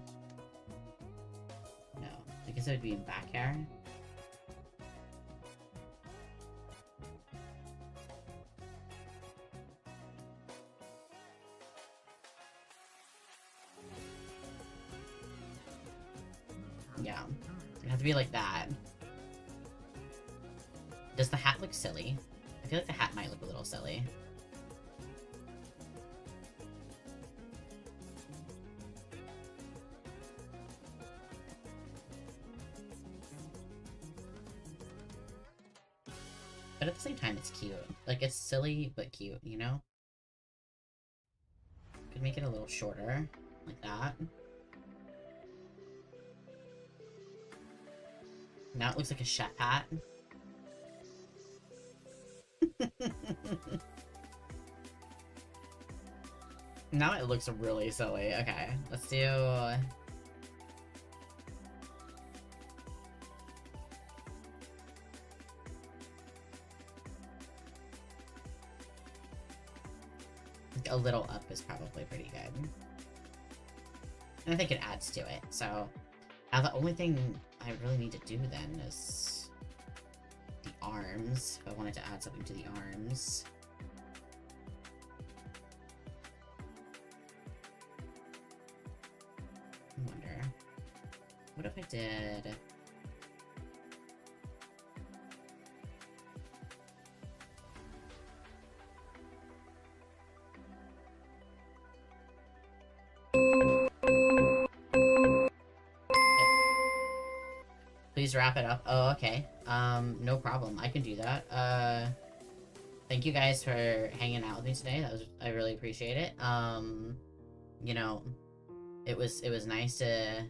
No. I guess it would be in back hair. Yeah. It has to be like that. Does the hat look silly? I feel like the hat might look a little silly. But at the same time, it's cute. Like, it's silly, but cute, you know? Could make it a little shorter, like that. Now it looks like a chef hat. Now it looks really silly. Okay, let's do... a little up is probably pretty good. And I think it adds to it, so... Now the only thing I really need to do then is... the arms. If I wanted to add something to the arms. I wonder... what if I did... Please wrap it up. Oh, okay. No problem. I can do that. Thank you guys for hanging out with me today. I really appreciate it. You know, it was nice to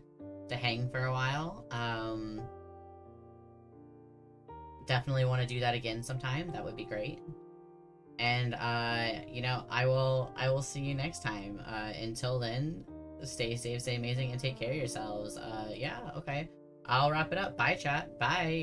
hang for a while. Definitely want to do that again sometime. That would be great. And you know, I will see you next time. Until then, stay safe, stay amazing, and take care of yourselves. Yeah, okay. I'll wrap it up. Bye, chat. Bye.